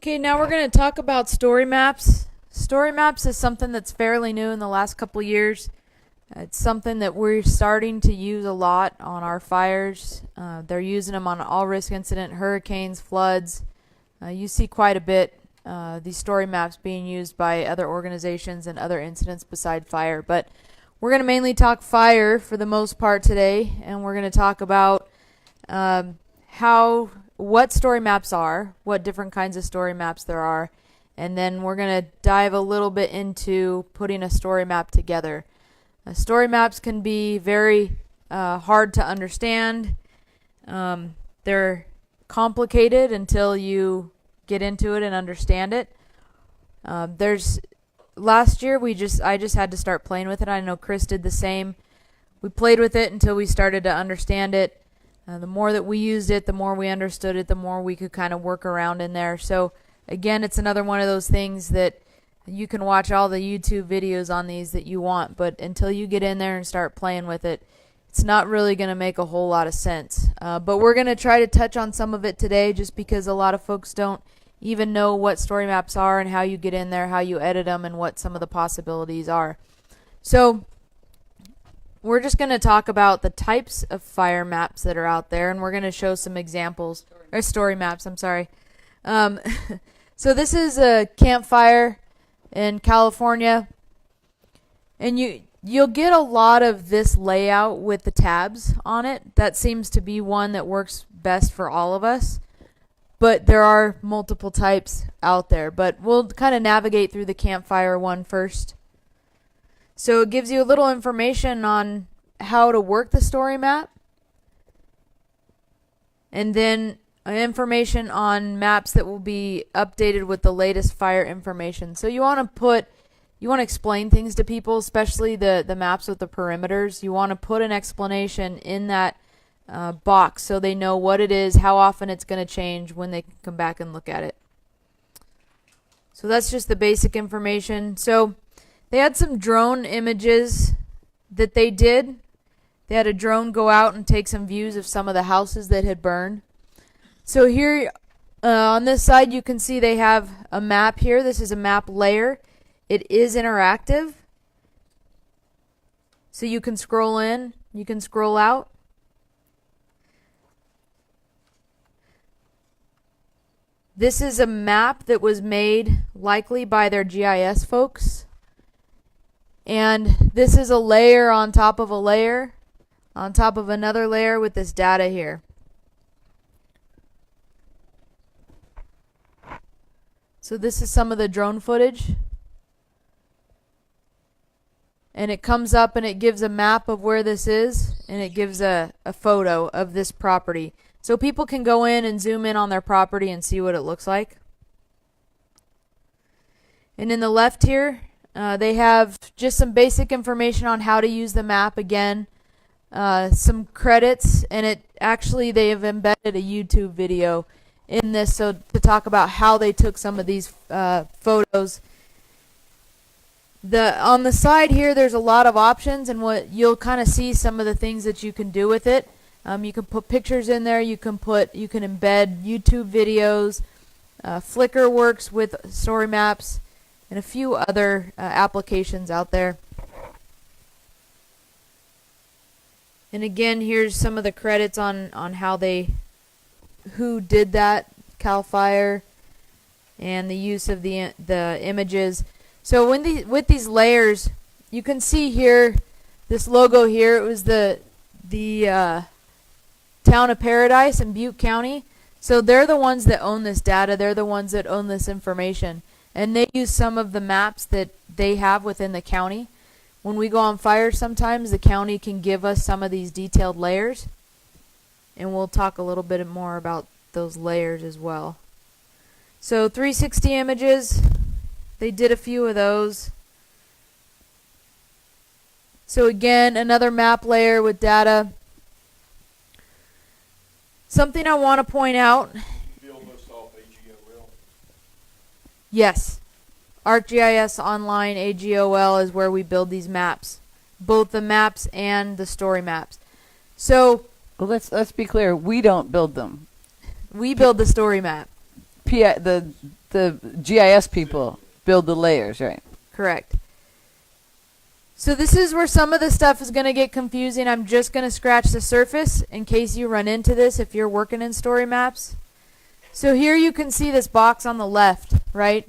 Okay, now we're going to talk about story maps. Story maps is something that's fairly new in the last couple years. It's something that we're starting to use a lot on our fires. They're using them on all risk incident, hurricanes, floods. You see quite a bit these story maps being used by other organizations and other incidents beside fire. But we're going to mainly talk fire for the most part today, and we're going to talk about what story maps are, what different kinds of story maps there are, and then we're going to dive a little bit into putting a story map together. Story maps can be very hard to understand. They're complicated until you get into it and understand it. Last year I just had to start playing with it. I know Chris did the same. We played with it until we started to understand it. The more that we used it, the more we understood it, the more we could kind of work around in there. So again, it's another one of those things that you can watch all the YouTube videos on these that you want, but until you get in there and start playing with it, it's not really going to make a whole lot of sense. But we're going to try to touch on some of it today just because a lot of folks don't even know what story maps are and how you get in there, how you edit them, and what some of the possibilities are. So we're just going to talk about the types of fire maps that are out there, and we're going to show some examples, or story maps, I'm sorry. So this is a campfire in California, and you'll get a lot of this layout with the tabs on it. That seems to be one that works best for all of us, but there are multiple types out there. But we'll kind of navigate through the campfire one first. So it gives you a little information on how to work the story map, and then information on maps that will be updated with the latest fire information. So you want to explain things to people, especially the maps with the perimeters. You want to put an explanation in that box so they know what it is, how often it's going to change, when they can come back and look at it. So that's just the basic information. So they had some drone images that they did. They had a drone go out and take some views of some of the houses that had burned. So here on this side you can see they have a map here. This is a map layer. It is interactive. So you can scroll in, you can scroll out. This is a map that was made likely by their GIS folks. And this is a layer on top of a layer, on top of another layer with this data here. So this is some of the drone footage. And it comes up and it gives a map of where this is, and it gives a photo of this property. So people can go in and zoom in on their property and see what it looks like. And in the left here, they have just some basic information on how to use the map again, some credits, and they have embedded a YouTube video in this so to talk about how they took some of these photos. On the side here there's a lot of options, and what you'll kind of see some of the things that you can do with it. You can put pictures in there, you can embed YouTube videos, Flickr works with story maps, and a few other applications out there. And again, here's some of the credits on who did that, Cal Fire, and the use of the images. So with these layers, you can see here this logo here. It was the Town of Paradise in Butte County. So they're the ones that own this data. They're the ones that own this information. And they use some of the maps that they have within the county. When we go on fire, sometimes the county can give us some of these detailed layers. And we'll talk a little bit more about those layers as well. So 360 images, they did a few of those. So again, another map layer with data. Something I want to point out. Build this off AGOL? Yes. ArcGIS Online AGOL is where we build these maps. Both the maps and the story maps. So Well, let's be clear. We don't build them. we build the story map. the GIS people build the layers, right? Correct. So this is where some of the stuff is going to get confusing. I'm just going to scratch the surface in case you run into this if you're working in story maps. So here you can see this box on the left, right?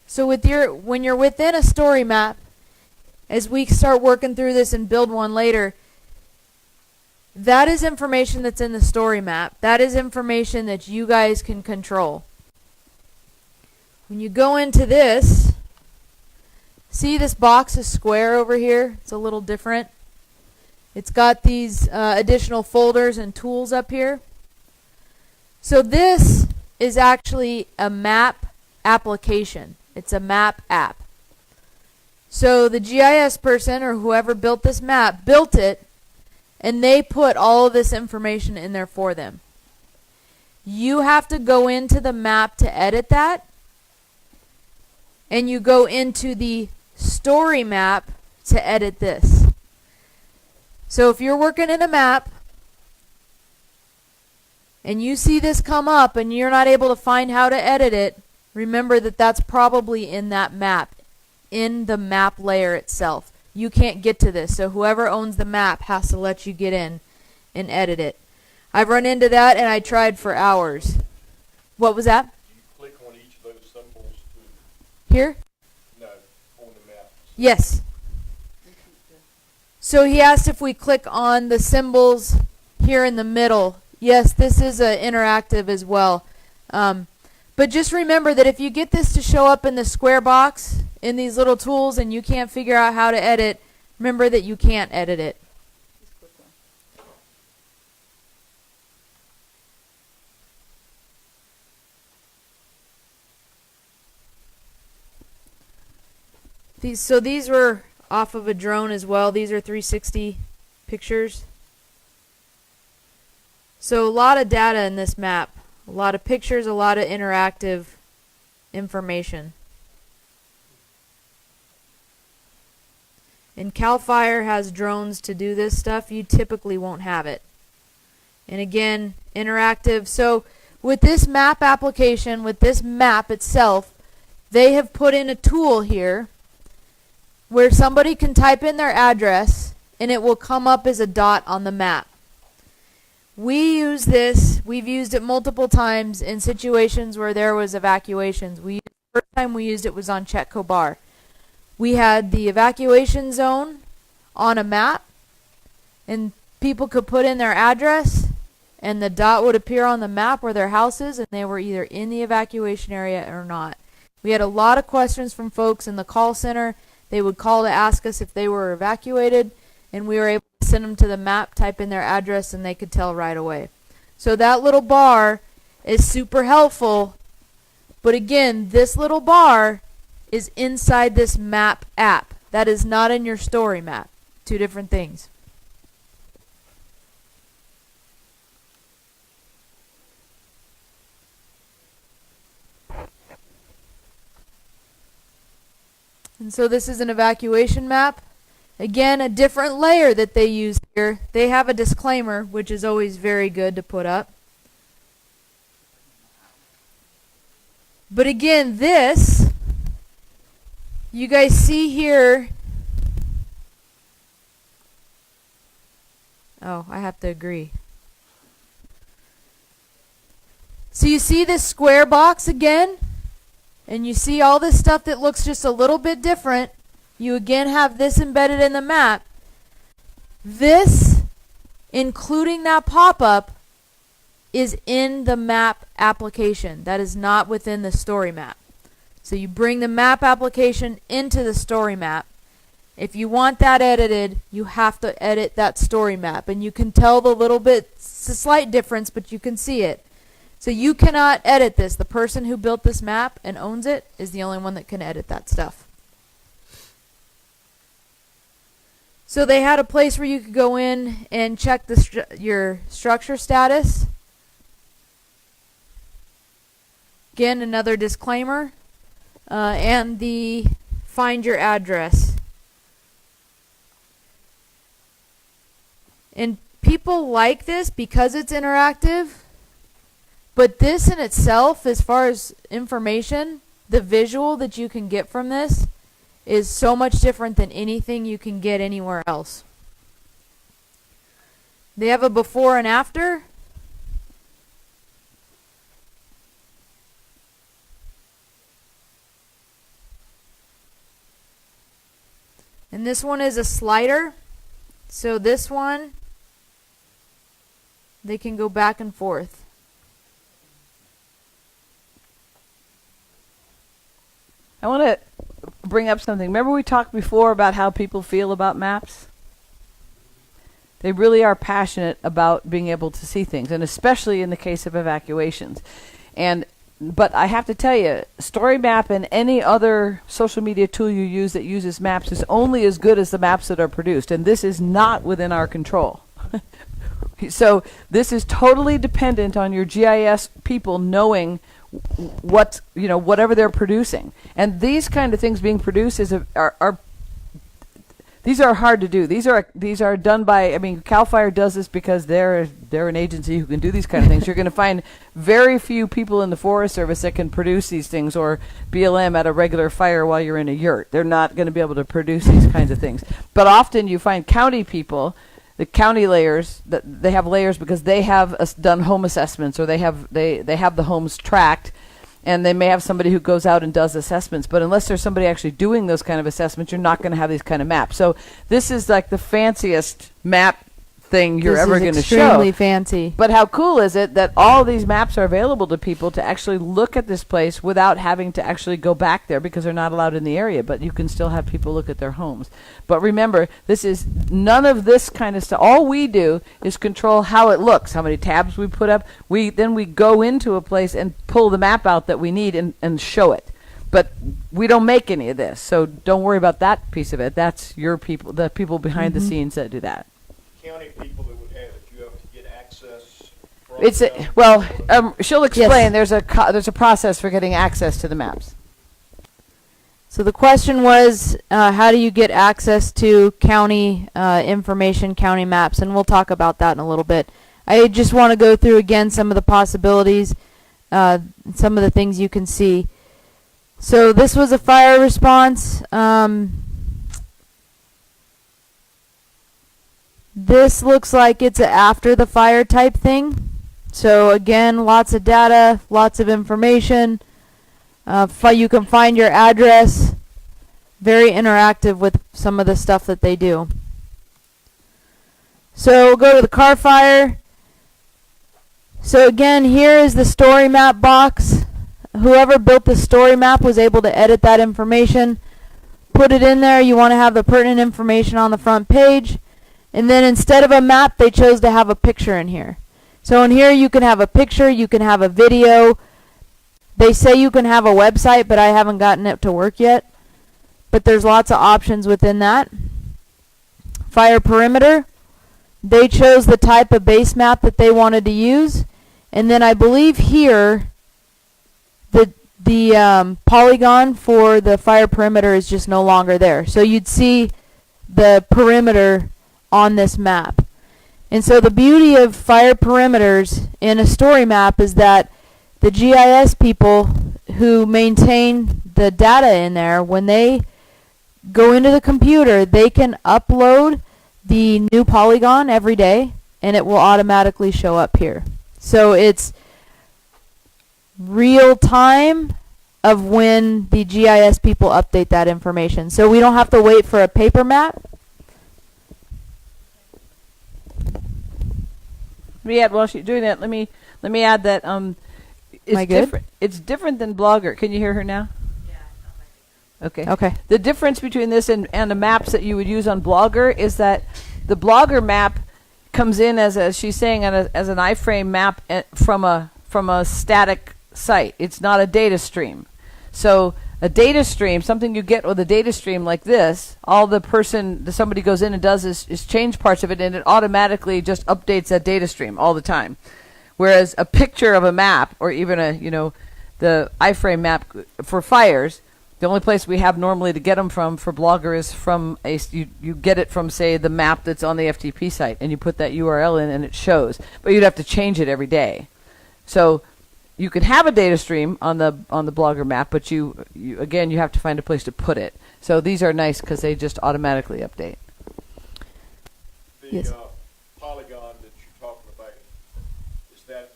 So when you're within a story map, as we start working through this and build one later, that is information that's in the story map. That is information that you guys can control. When you go into this, see this box is square over here? It's a little different. It's got these additional folders and tools up here. So this is actually a map application. It's a map app. So the GIS person or whoever built this map built it, and they put all of this information in there for them. You have to go into the map to edit that, and you go into the story map to edit this. So if you're working in a map and you see this come up and you're not able to find how to edit it, remember that that's probably in that map, in the map layer itself. You can't get to this, so whoever owns the map has to let you get in and edit it. I've run into that and I tried for hours. What was that? You click on each of those symbols to, Here? no, on the map. Yes. So he asked if we click on the symbols here in the middle. Yes, this is interactive as well. But just remember that if you get this to show up in the square box in these little tools and you can't figure out how to edit, remember that you can't edit it. These were off of a drone as well. These are 360 pictures. So a lot of data in this map. A lot of pictures, a lot of interactive information. And CAL FIRE has drones to do this stuff. You typically won't have it. And again, interactive. So with this map application, with this map itself, they have put in a tool here where somebody can type in their address and it will come up as a dot on the map. We use this, we've used it multiple times in situations where there was evacuations. The first time we used it was on Chetco Bar. We had the evacuation zone on a map, and people could put in their address, and the dot would appear on the map where their house is, and they were either in the evacuation area or not. We had a lot of questions from folks in the call center. They would call to ask us if they were evacuated, and we were able to send them to the map, type in their address, and they could tell right away. So that little bar is super helpful. But again, this little bar is inside this map app. That is not in your story map. Two different things. And so this is an evacuation map. Again, a different layer that they use here. They have a disclaimer, which is always very good to put up. But again, this, you guys see here. Oh, I have to agree. So you see this square box again? And you see all this stuff that looks just a little bit different. You again have this embedded in the map. This, including that pop-up, is in the map application. That is not within the story map. So you bring the map application into the story map. If you want that edited, you have to edit that story map. And you can tell the little bit, it's a slight difference, but you can see it. So you cannot edit this. The person who built this map and owns it is the only one that can edit that stuff. So they had a place where you could go in and check your structure status. Again, another disclaimer. And the find your address. And people like this because it's interactive. But this in itself, as far as information, the visual that you can get from this is so much different than anything you can get anywhere else. They have a before and after. And this one is a slider. So this one, they can go back and forth. I want to bring up something. Remember we talked before about how people feel about maps? They really are passionate about being able to see things, and especially in the case of evacuations. But I have to tell you, Story Map and any other social media tool you use that uses maps is only as good as the maps that are produced, and this is not within our control. So this is totally dependent on your GIS people knowing what, whatever they're producing. And these kind of things being produced are these are hard to do. These are done by, CAL FIRE does this because they're an agency who can do these kind of things. You're going to find very few people in the Forest Service that can produce these things, or BLM at a regular fire while you're in a yurt. They're not going to be able to produce these kinds of things. But often you find county people, the county layers, that they have layers because they have done home assessments, or they have the homes tracked. And they may have somebody who goes out and does assessments. But unless there's somebody actually doing those kind of assessments, you're not going to have these kind of maps. So this is like the fanciest map thing you're ever going to show. Extremely fancy. But how cool is it that all these maps are available to people to actually look at this place without having to actually go back there, because they're not allowed in the area, but you can still have people look at their homes. But remember, this is none of this kind of stuff. All we do is control how it looks, how many tabs we put up. Then we go into a place and pull the map out that we need and show it. But we don't make any of this, so don't worry about that piece of it. That's your people, the people behind the scenes that do that. County people that would have it, you have to get access from them. She'll explain. Yes. There's a process for getting access to the maps. So the question was, how do you get access to county information, county maps? And we'll talk about that in a little bit. I just want to go through again some of the possibilities, some of the things you can see. So this was a fire response. This looks like it's an after the fire type thing. So again, lots of data, lots of information. You can find your address. Very interactive with some of the stuff that they do. So we'll go to the car fire. So again, here is the story map box. Whoever built the story map was able to edit that information, put it in there. You want to have the pertinent information on the front page. And then instead of a map, they chose to have a picture in here. So in here you can have a picture, you can have a video. They say you can have a website, but I haven't gotten it to work yet. But there's lots of options within that. Fire perimeter. They chose the type of base map that they wanted to use. And then I believe here the polygon for the fire perimeter is just no longer there. So you'd see the perimeter on this map. And so the beauty of fire perimeters in a story map is that the GIS people who maintain the data in there, when they go into the computer, they can upload the new polygon every day and it will automatically show up here. So it's real time of when the GIS people update that information. So we don't have to wait for a paper map. While she's doing that, let me add that it's different. It's different than Blogger. Can you hear her now? Okay. Okay. The difference between this and the maps that you would use on Blogger is that the Blogger map comes in as she's saying as an iframe map from a static site. It's not a data stream. So a data stream, something you get with a data stream like this, somebody goes in and does is change parts of it, and it automatically just updates that data stream all the time. Whereas a picture of a map, or even the iframe map for fires, the only place we have normally to get them from for Blogger is from you get it from, say, the map that's on the FTP site, and you put that URL in and it shows. But you'd have to change it every day. So you can have a data stream on the Blogger map, but you again you have to find a place to put it. So these are nice because they just automatically update. The Yes. polygon that you're talking about, is that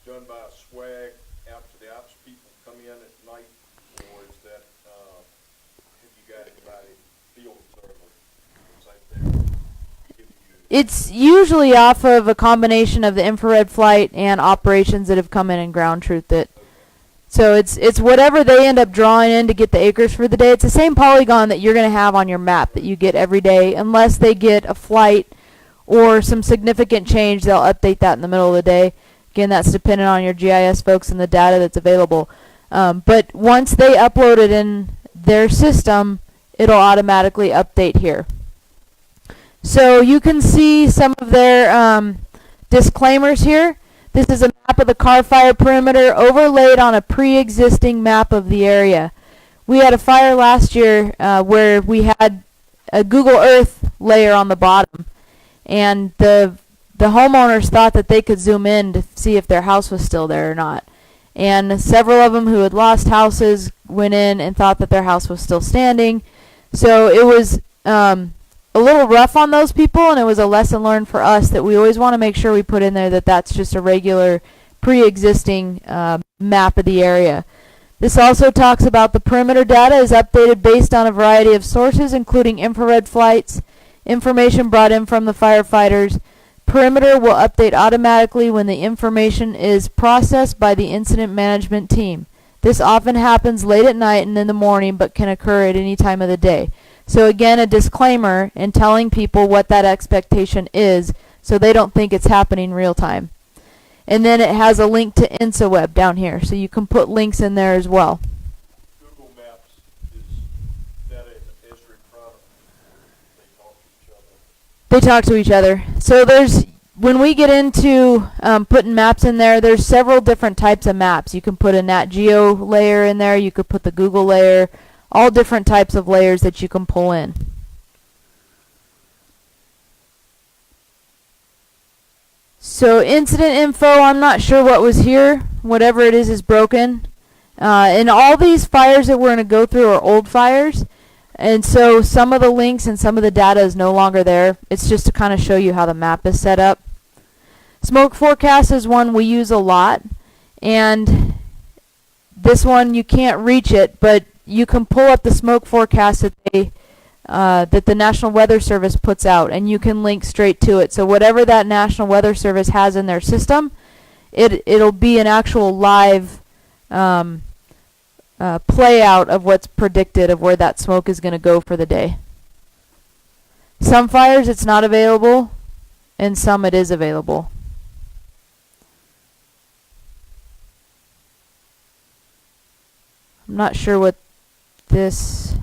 done by a swag out to the ops people come in at night, or is that have you got anybody field observer that's out there giving you? It's usually off of a combination of the infrared flight and operations that have come in and ground truth it. So it's whatever they end up drawing in to get the acres for the day. It's the same polygon that you're going to have on your map that you get every day, unless they get a flight or some significant change. They'll update that in the middle of the day. Again, that's dependent on your GIS folks and the data that's available. But once they upload it in their system, it'll automatically update here. So you can see some of their disclaimers here. This is a map of the car fire perimeter overlaid on a pre-existing map of the area. We had a fire last year where we had a Google Earth layer on the bottom, and the homeowners thought that they could zoom in to see if their house was still there or not. And several of them who had lost houses went in and thought that their house was still standing. So it was a little rough on those people, and it was a lesson learned for us that we always want to make sure we put in there that that's just a regular pre-existing map of the area. This also talks about the perimeter data is updated based on a variety of sources, including infrared flights, information brought in from the firefighters. Perimeter will update automatically when the information is processed by the incident management team. This often happens late at night and in the morning, but can occur at any time of the day. So again, a disclaimer in telling people what that expectation is so they don't think it's happening real time. And then it has a link to InsaWeb down here, so you can put links in there as well. Google Maps is data in Esri product. They talk to each other. They talk to each other. So when we get into putting maps in there, there's several different types of maps. You can put a Nat Geo layer in there, you could put the Google layer, all different types of layers that you can pull in. So incident info, I'm not sure what was here. Whatever it is broken. And all these fires that we're going to go through are old fires. And so some of the links and some of the data is no longer there. It's just to kind of show you how the map is set up. Smoke forecast is one we use a lot. And this one you can't reach it, but you can pull up the smoke forecast that the National Weather Service puts out, and you can link straight to it. So whatever that National Weather Service has in their system, it'll be an actual live play out of what's predicted of where that smoke is going to go for the day. Some fires it's not available, and some it is available. I'm not sure what this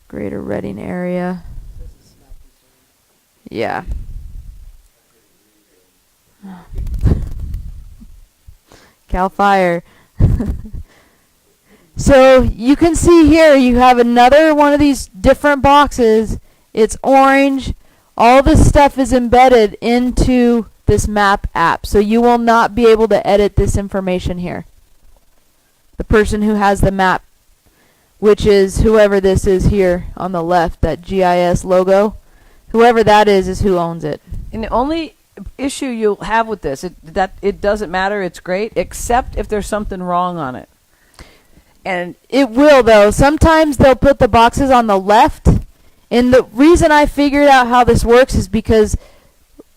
Greater Reading area. Yeah. Cal Fire. So you can see here you have another one of these different boxes. It's orange. All this stuff is embedded into this map app. So you will not be able to edit this information here. The person who has the map, which is whoever this is here on the left, that GIS logo, whoever that is who owns it. And the only issue you'll have with this, it doesn't matter, it's great, except if there's something wrong on it. And it will, though. Sometimes they'll put the boxes on the left. And the reason I figured out how this works is because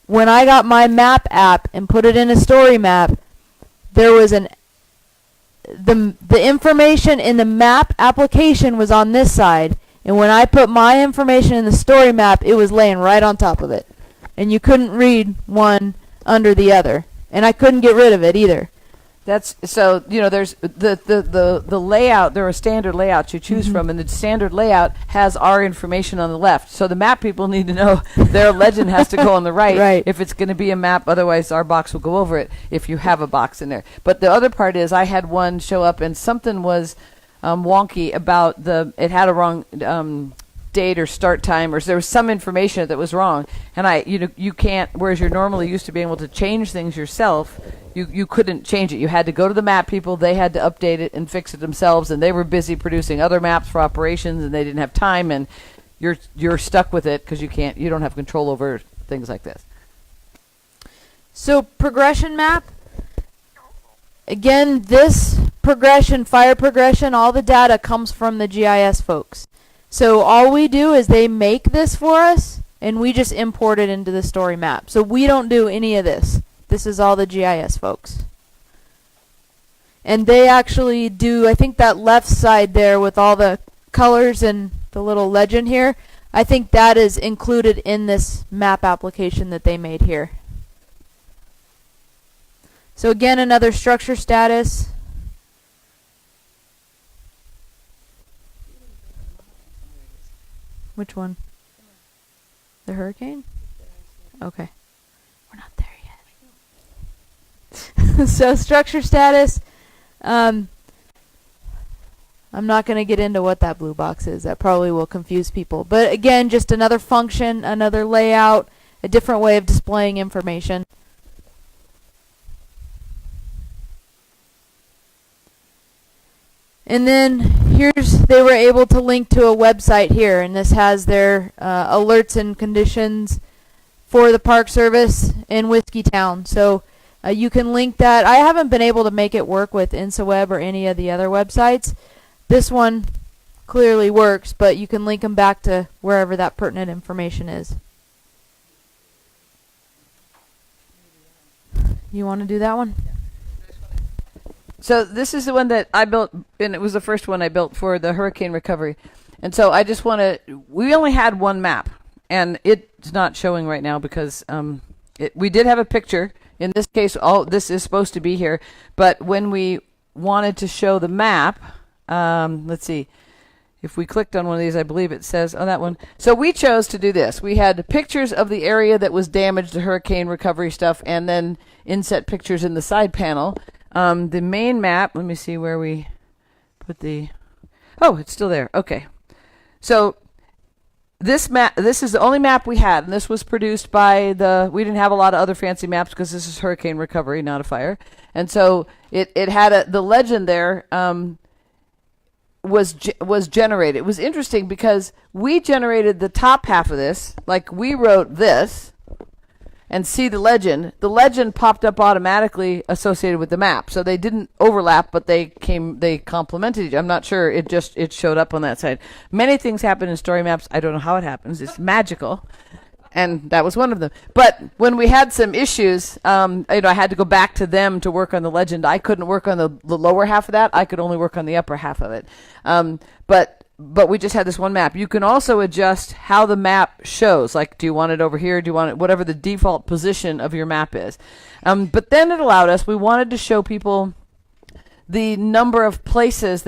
when I got my map app and put it in a story map, there was the information in the map application was on this side. And when I put my information in the story map, it was laying right on top of it. And you couldn't read one under the other. And I couldn't get rid of it either. That's so, there's the layout. There are standard layouts you choose from, and the standard layout has our information on the left. So the map people need to know their legend has to go on the right, if it's going to be a map. Otherwise, our box will go over it if you have a box in there. But the other part is I had one show up, and something was wonky about it had a wrong date or start time, or there was some information that was wrong. And you can't, whereas you're normally used to being able to change things yourself, you couldn't change it. You had to go to the map people, they had to update it and fix it themselves, and they were busy producing other maps for operations, and they didn't have time, and you're stuck with it because you don't have control over things like this. So progression map, again, this progression, fire progression, all the data comes from the GIS folks. So all we do is they make this for us, and we just import it into the story map. So we don't do any of this. This is all the GIS folks. And they actually do, I think that left side there with all the colors and the little legend here, I think that is included in this map application that they made here. So again, another structure status. Which one? The hurricane? Okay. We're not there yet. So structure status. I'm not going to get into what that blue box is. That probably will confuse people. But again, just another function, another layout, a different way of displaying information. And then they were able to link to a website here, and this has their alerts and conditions for the Park Service in Whiskey Town. So you can link that. I haven't been able to make it work with InsaWeb or any of the other websites. This one clearly works, but you can link them back to wherever that pertinent information is. You want to do that one? So this is the one that I built, and it was the first one I built for the hurricane recovery. And so I just want to, we only had one map, and it's not showing right now because we did have a picture. In this case, all this is supposed to be here. But when we wanted to show the map, let's see, if we clicked on one of these, I believe it says, oh, that one. So we chose to do this. We had pictures of the area that was damaged, the hurricane recovery stuff, and then inset pictures in the side panel. The main map, let me see where we put the, oh, it's still there. Okay. So this is the only map we had, and this was produced by we didn't have a lot of other fancy maps because this is hurricane recovery, not a fire. And so it had the legend there was generated. It was interesting because we generated the top half of this, like we wrote this, and see the legend. The legend popped up automatically associated with the map. So they didn't overlap, but they complemented each other. I'm not sure. It showed up on that side. Many things happen in story maps. I don't know how it happens. It's magical. And that was one of them. But when we had some issues, I had to go back to them to work on the legend. I couldn't work on the lower half of that. I could only work on the upper half of it. But we just had this one map. You can also adjust how the map shows. Like, do you want it over here? Do you want it, whatever the default position of your map is. But then it allowed us, we wanted to show people the number of places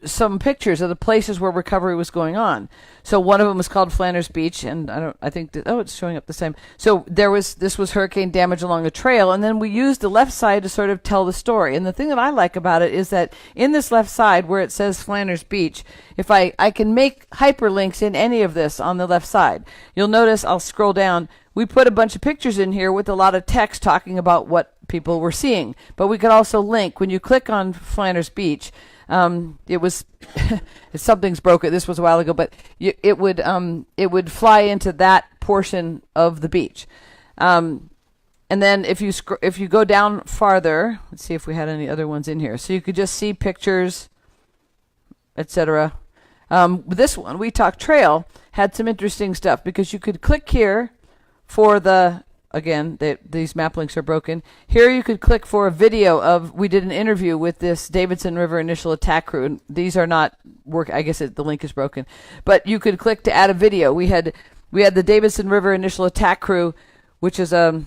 some pictures of the places where recovery was going on. So one of them was called Flanders Beach, and it's showing up the same. So this was hurricane damage along a trail, and then we used the left side to sort of tell the story. And the thing that I like about it is that in this left side where it says Flanders Beach, if I can make hyperlinks in any of this on the left side, you'll notice I'll scroll down. We put a bunch of pictures in here with a lot of text talking about what people were seeing. But we could also link. When you click on Flanders Beach, it was something's broken. This was a while ago, but it would fly into that portion of the beach. And then if you go down farther, let's see if we had any other ones in here. So you could just see pictures, etc. This one, We Talk Trail, had some interesting stuff because you could click here for these map links are broken. Here you could click for a video we did an interview with this Davidson River Initial Attack Crew, and these are not I guess the link is broken. But you could click to add a video. We had the Davidson River Initial Attack Crew, which is a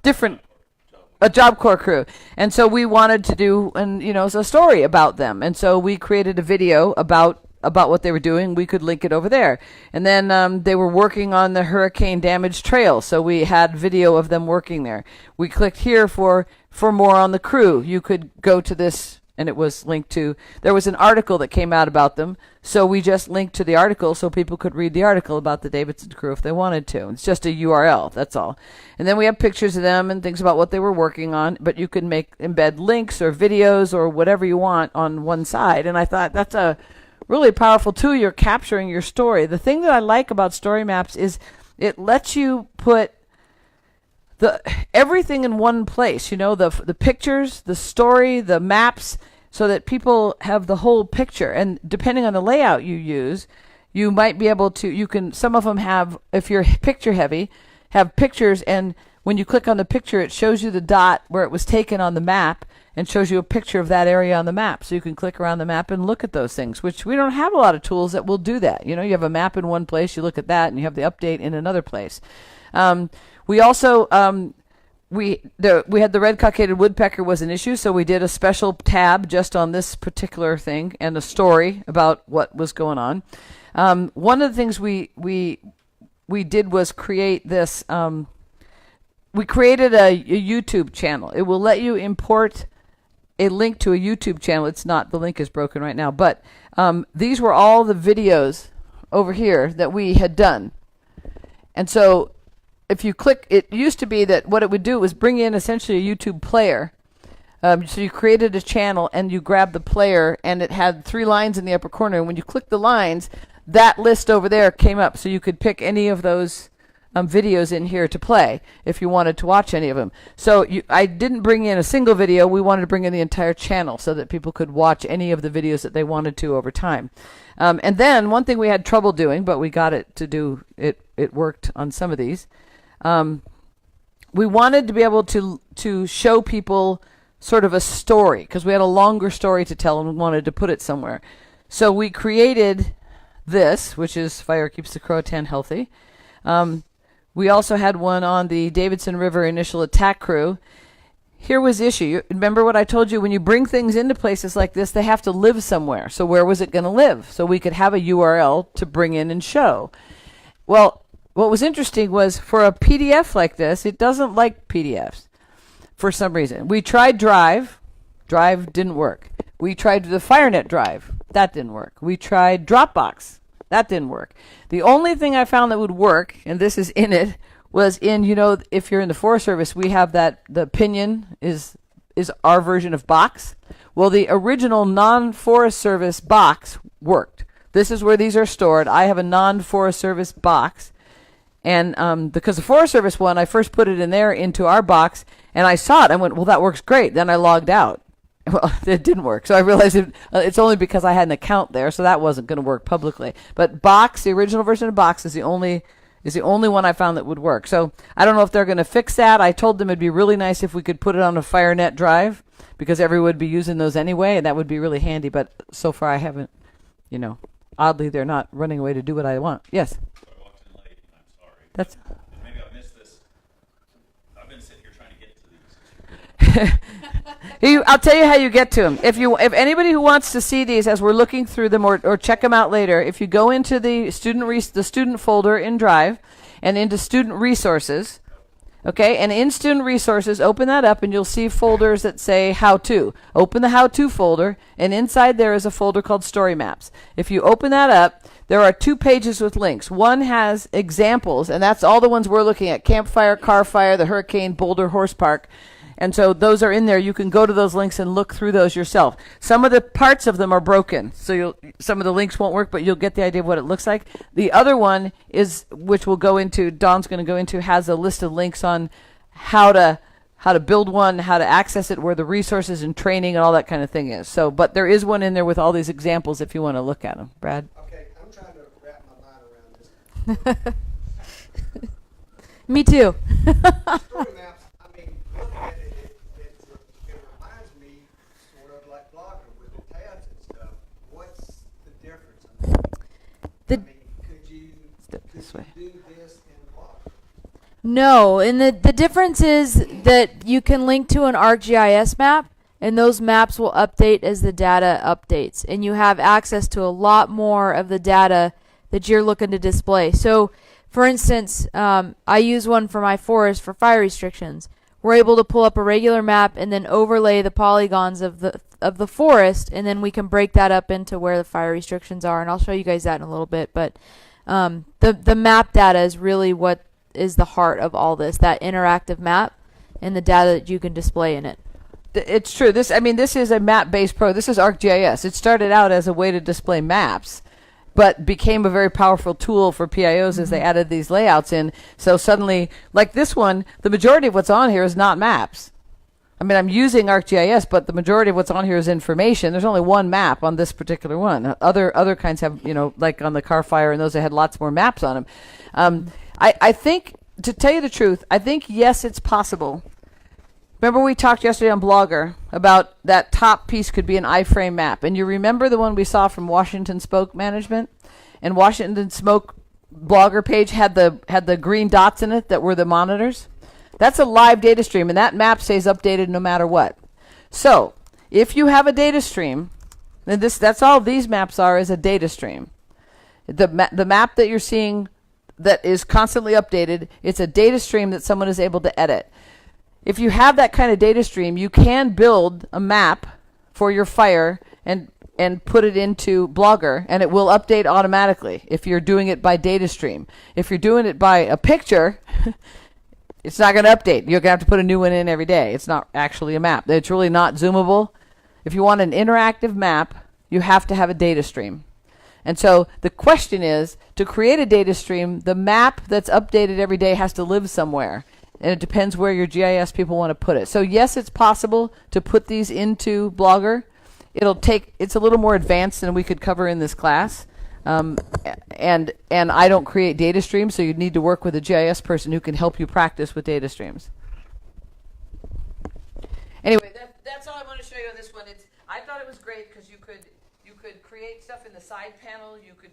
Job Corps crew. And so we wanted to do a story about them. And so we created a video about what they were doing. We could link it over there. And then they were working on the hurricane damaged trail, so we had video of them working there. We clicked here for more on the crew. You could go to this and it was linked to, there was an article that came out about them, so we just linked to the article so people could read the article about the Davidson crew if they wanted to. It's just a URL, that's all. And then we have pictures of them and things about what they were working on, but you can embed links or videos or whatever you want on one side. And I thought that's a really powerful tool. You're capturing your story. The thing that I like about story maps is it lets you put everything in one place, the pictures, the story, the maps, so that people have the whole picture. And depending on the layout you use, you might be able to, some of them have, if you're picture heavy, have pictures, and when you click on the picture, it shows you the dot where it was taken on the map and shows you a picture of that area on the map. So you can click around the map and look at those things, which we don't have a lot of tools that will do that. You have a map in one place, you look at that, and you have the update in another place. We also, we had the red cockaded woodpecker was an issue, so we did a special tab just on this particular thing and a story about what was going on. One of the things we did was create this. We created a YouTube channel. It will let you import a link to a YouTube channel. It's not, the link is broken right now, but these were all the videos over here that we had done. And so if you click, it used to be that what it would do was bring in essentially a YouTube player. So you created a channel and you grabbed the player, and it had 3 lines in the upper corner. And when you click the lines, that list over there came up. So you could pick any of those videos in here to play if you wanted to watch any of them. So I didn't bring in a single video. We wanted to bring in the entire channel so that people could watch any of the videos that they wanted to over time. And then one thing we had trouble doing, but we got it to do, it worked on some of these. We wanted to be able to show people sort of a story, because we had a longer story to tell and we wanted to put it somewhere. So we created this, which is Fire Keeps the Croatan Healthy. We also had one on the Davidson River Initial Attack Crew. Here was the issue. Remember what I told you? When you bring things into places like this, they have to live somewhere. So where was it going to live? So we could have a URL to bring in and show. Well, what was interesting was for a PDF like this, it doesn't like PDFs for some reason. We tried Drive. Drive didn't work. We tried the FireNet Drive. That didn't work. We tried Dropbox. That didn't work. The only thing I found that would work, and this is in it, was in, if you're in the Forest Service, we have that, the Pinion is our version of Box. Well, the original non-Forest Service Box worked. This is where these are stored. I have a non-Forest Service box. And because the Forest Service one, I first put it in there into our box, and I saw it. I went, well, that works great. Then I logged out. Well, it didn't work. So I realized it's only because I had an account there, so that wasn't going to work publicly. But Box, the original version of Box, is the only one I found that would work. So I don't know if they're going to fix that. I told them it'd be really nice if we could put it on a FireNet drive, because everyone would be using those anyway, and that would be really handy. But so far I haven't, oddly they're not running away to do what I want. Yes? So I walked in late, and I'm sorry. That's... Maybe I missed this. I've been sitting here trying to get to these. I'll tell you how you get to them. If anybody who wants to see these as we're looking through them or check them out later, if you go into the student folder in Drive and into student resources, okay, and in student resources, open that up and you'll see folders that say how to. Open the how to folder, and inside there is a folder called Story Maps. If you open that up, there are 2 pages with links. One has examples, and that's all the ones we're looking at: Campfire, Car Fire, the Hurricane, Boulder Horse Park. And so those are in there. You can go to those links and look through those yourself. Some of the parts of them are broken, so some of the links won't work, but you'll get the idea of what it looks like. The other one is, which we'll go into, Dawn's going to go into, has a list of links on how to build one, how to access it, where the resources and training and all that kind of thing is. So, but there is one in there with all these examples if you want to look at them. Brad? Okay, I'm trying to wrap my mind around this. Me too. Story maps, I mean, looking at it, it reminds me sort of like blogging with the tabs and stuff. What's the difference? The- Could you this way. do this in blog? No, and the difference is that you can link to an ArcGIS map, and those maps will update as the data updates, and you have access to a lot more of the data that you're looking to display. So, for instance, I use one for my forest for fire restrictions. we're able to pull up a regular map and then overlay the polygons of the forest, and then we can break that up into where the fire restrictions are, and I'll show you guys that in a little bit. But the map data is really what is the heart of all this, that interactive map and the data that you can display in it. It's true. This is a map-based this is ArcGIS. It started out as a way to display maps, but became a very powerful tool for PIOs as they added these layouts in. So suddenly, like this one, the majority of what's on here is not maps. I mean, I'm using ArcGIS, but the majority of what's on here is information. There's only one map on this particular one. Other kinds have, like on the car fire and those that had lots more maps on them. I think, to tell you the truth, I think, yes, it's possible. Remember we talked yesterday on Blogger about that top piece could be an iframe map. And you remember the one we saw from Washington Smoke Management? And Washington Smoke Blogger page had the green dots in it that were the monitors. That's a live data stream, and that map stays updated no matter what. So if you have a data stream, then that's all these maps are, is a data stream. The map that you're seeing that is constantly updated, it's a data stream that someone is able to edit. If you have that kind of data stream, you can build a map for your fire and put it into Blogger, and it will update automatically if you're doing it by data stream. If you're doing it by a picture, it's not going to update. You're going to have to put a new one in every day. It's not actually a map. It's really not zoomable. If you want an interactive map, you have to have a data stream. And so the question is, to create a data stream, the map that's updated every day has to live somewhere. And it depends where your GIS people want to put it. So yes, it's possible to put these into Blogger. It's a little more advanced than we could cover in this class. And I don't create data streams, so you'd need to work with a GIS person who can help you practice with data streams. Anyway, that's all I want to show you on this one. I thought it was great because you could create stuff in the side panel. You could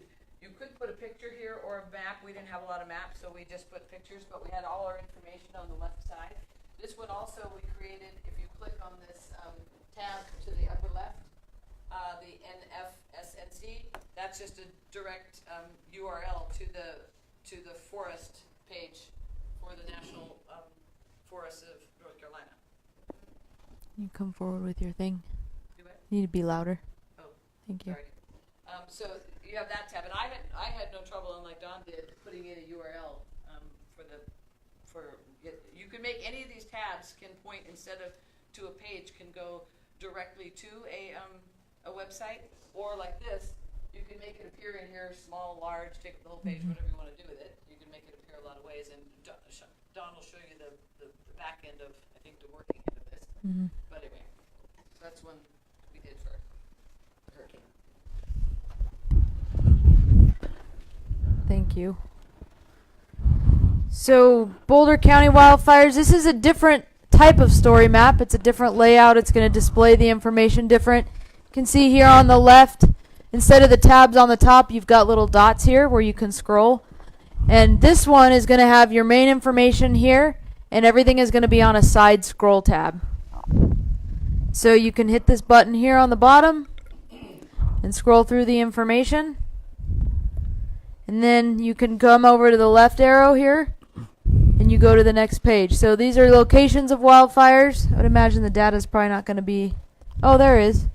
put a picture here or a map. We didn't have a lot of maps, so we just put pictures, but we had all our information on the left side. This one also we created, if you click on this tab to the upper left, the NFSNC, that's just a direct URL to the forest page for the National Forests of North Carolina. You come forward with your thing. Do it? You need to be louder. Oh, thank you. sorry. So you have that tab, and I had no trouble, unlike Don did, putting in a URL you can make any of these tabs can point instead of to a page can go directly to a website, or like this, you can make it appear in here, small, large, take the whole page, whatever you want to do with it. You can make it appear a lot of ways, and Don will show you the back end of, I think, the working end of this. Mm-hmm. But anyway, so that's one we did for hurricane. Thank you. So, Boulder County wildfires, this is a different type of story map. It's a different layout. It's going to display the information different. You can see here on the left, instead of the tabs on the top, you've got little dots here where you can scroll. And this one is going to have your main information here, and everything is going to be on a side scroll tab. So you can hit this button here on the bottom and scroll through the information. And then you can come over to the left arrow here and you go to the next page. So these are locations of wildfires. I would imagine the data is probably not going to be... Oh, there is.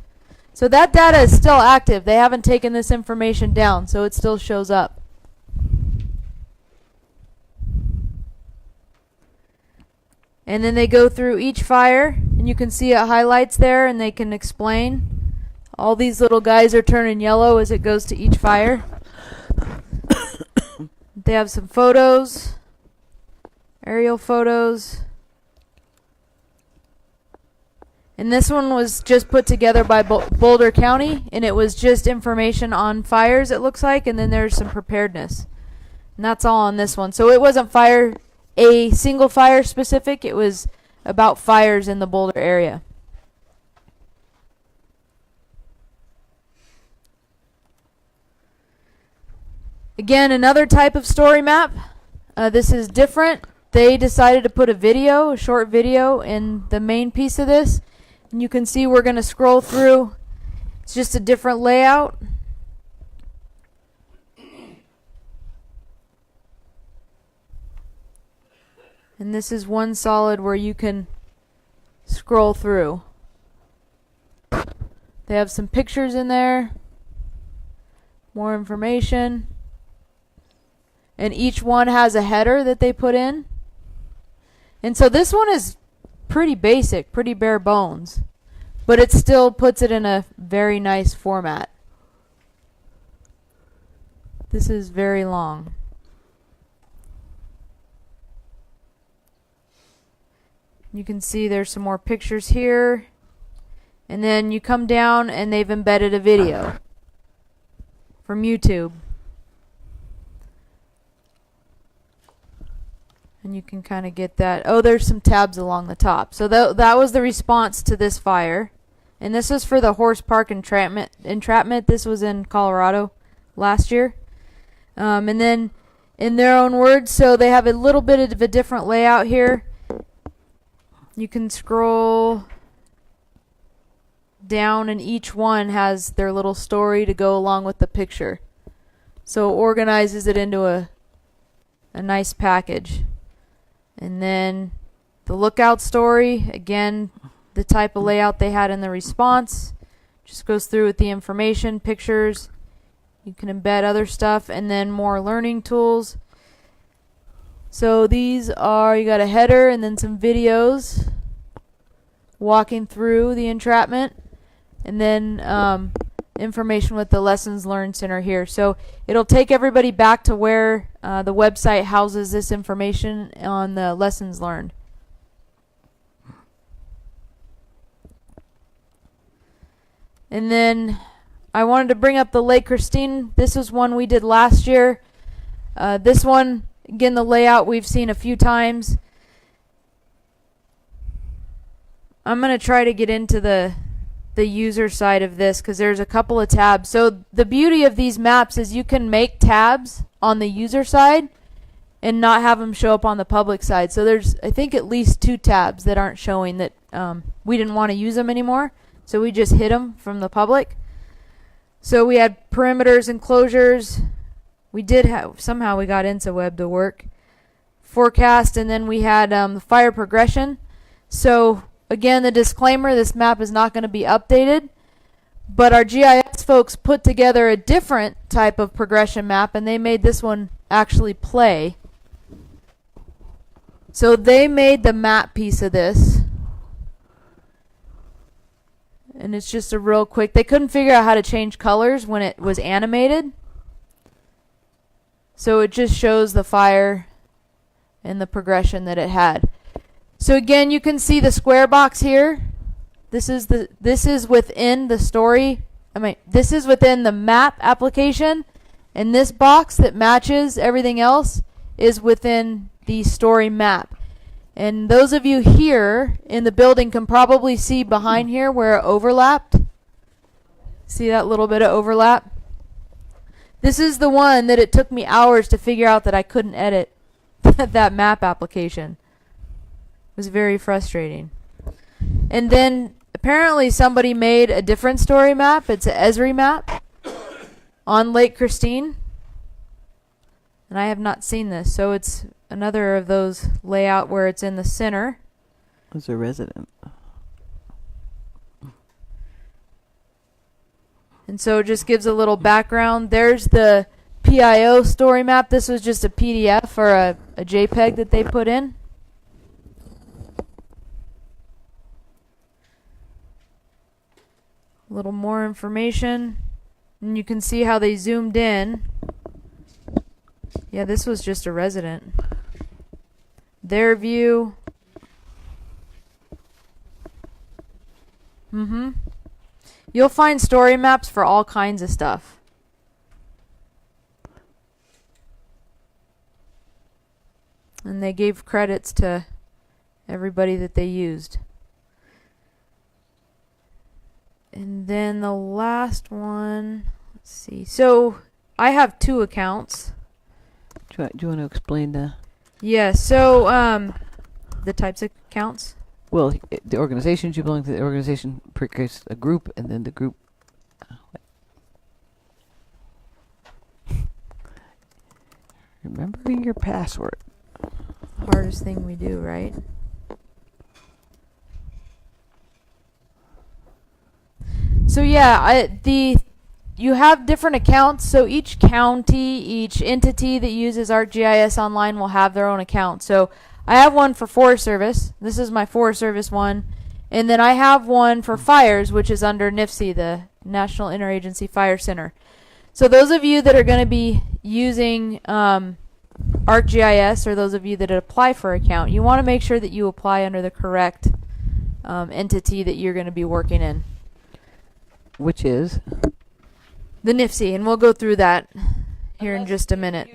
So that data is still active. They haven't taken this information down, so it still shows up. And then they go through each fire, and you can see it highlights there, and they can explain. All these little guys are turning yellow as it goes to each fire. They have some photos, aerial photos. And this one was just put together by Boulder County, and it was just information on fires, it looks like, and then there's some preparedness. And that's all on this one. So it wasn't a single fire specific, it was about fires in the Boulder area. Again, another type of story map. This is different. They decided to put a short video, in the main piece of this. And you can see we're going to scroll through. It's just a different layout. And this is one solid where you can scroll through. They have some pictures in there, more information, and each one has a header that they put in. And so this one is pretty basic, pretty bare bones, but it still puts it in a very nice format. This is very long. You can see there's some more pictures here. And then you come down and they've embedded a video from YouTube. And you can kind of get that. Oh, there's some tabs along the top. So that was the response to this fire. And this is for the Horse Park entrapment. This was in Colorado last year. And then in their own words, so they have a little bit of a different layout here. You can scroll down and each one has their little story to go along with the picture. So it organizes it into a nice package. And then the lookout story, again, the type of layout they had in the response, just goes through with the information, pictures. You can embed other stuff, and then more learning tools. So these are, you got a header and then some videos walking through the entrapment, and then information with the Lessons Learned Center here. So it'll take everybody back to where the website houses this information on the Lessons Learned. And then I wanted to bring up the Lake Christine. This was one we did last year. This one, again, the layout we've seen a few times. I'm going to try to get into the user side of this because there's a couple of tabs. So the beauty of these maps is you can make tabs on the user side and not have them show up on the public side. So there's, I think, at least 2 tabs that aren't showing that we didn't want to use them anymore. So we just hid them from the public. So we had perimeters and closures. We did have, somehow we got InstaWeb to work. Forecast, and then we had the fire progression. So again, the disclaimer, this map is not going to be updated, but our GIS folks put together a different type of progression map, and they made this one actually play. So they made the map piece of this. And it's just a real quick, they couldn't figure out how to change colors when it was animated. So it just shows the fire and the progression that it had. So again, you can see the square box here. This is within the story. This is within the map application, and this box that matches everything else is within the story map. And those of you here in the building can probably see behind here where it overlapped. See that little bit of overlap? This is the one that it took me hours to figure out that I couldn't edit that map application. It was very frustrating. And then apparently somebody made a different story map. It's an Esri map on Lake Christine. And I have not seen this. So it's another of those layout where it's in the center. As a resident. And so it just gives a little background. There's the PIO story map. This was just a PDF or a JPEG that they put in. A little more information. And you can see how they zoomed in. Yeah, this was just a resident. Their view. You'll find story maps for all kinds of stuff. And they gave credits to everybody that they used. And then the last one, let's see. So I have 2 accounts. Do you want to explain the? Yeah, so the types of accounts. Well, the organizations you belong to, the organization creates a group, and then the group. Remember your password. hardest thing we do, right? So yeah, you have different accounts. So each county, each entity that uses ArcGIS Online will have their own account. So I have one for Forest Service. This is my Forest Service one. And then I have one for fires, which is under NIFC, the National Interagency Fire Center. So those of you that are going to be using ArcGIS, or those of you that apply for an account, you want to make sure that you apply under the correct entity that you're going to be working in. Which is? The NIFC, and we'll go through that here in just a minute.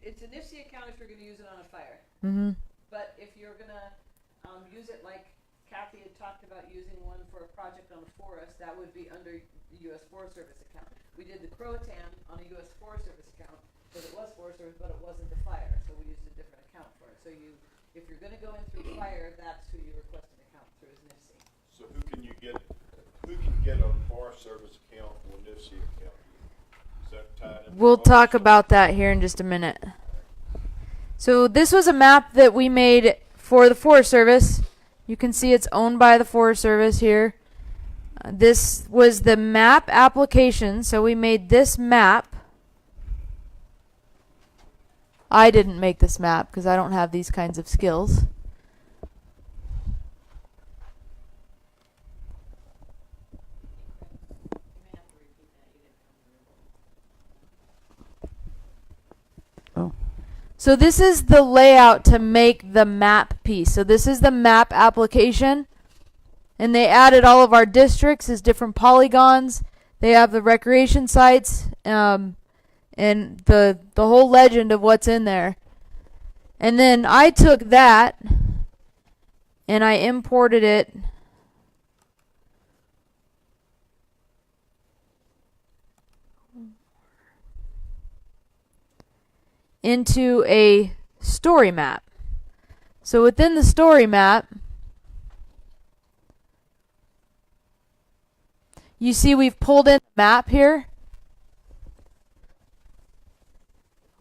It's a NIFC account if you're going to use it on a fire. Mm-hmm. But if you're going to use it like Kathy had talked about using one for a project on a forest, that would be under the U.S. Forest Service account. We did the Croatan on a U.S. Forest Service account because it was Forest Service, but it wasn't the fire, so we used a different account for it. So if you're going to go in through fire, that's who you request an account through is NIFC. So who can get a Forest Service account or NIFC account? Is that tied in? We'll talk about that here in just a minute. So this was a map that we made for the Forest Service. You can see it's owned by the Forest Service here. This was the map application, so we made this map. I didn't make this map because I don't have these kinds of skills. So this is the layout to make the map piece. So this is the map application. And they added all of our districts as different polygons. They have the recreation sites and the whole legend of what's in there. And then I took that and I imported it into a story map. So within the story map, you see we've pulled in the map here.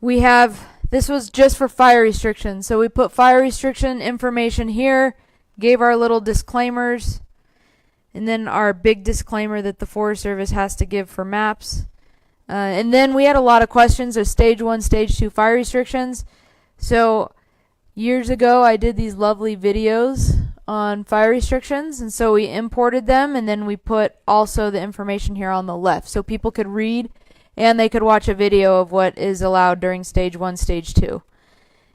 We have, this was just for fire restrictions. So we put fire restriction information here, gave our little disclaimers, and then our big disclaimer that the Forest Service has to give for maps. And then we had a lot of questions of stage 1, stage 2 fire restrictions. So years ago I did these lovely videos on fire restrictions, and so we imported them, and then we put also the information here on the left so people could read and they could watch a video of what is allowed during stage 1, stage 2.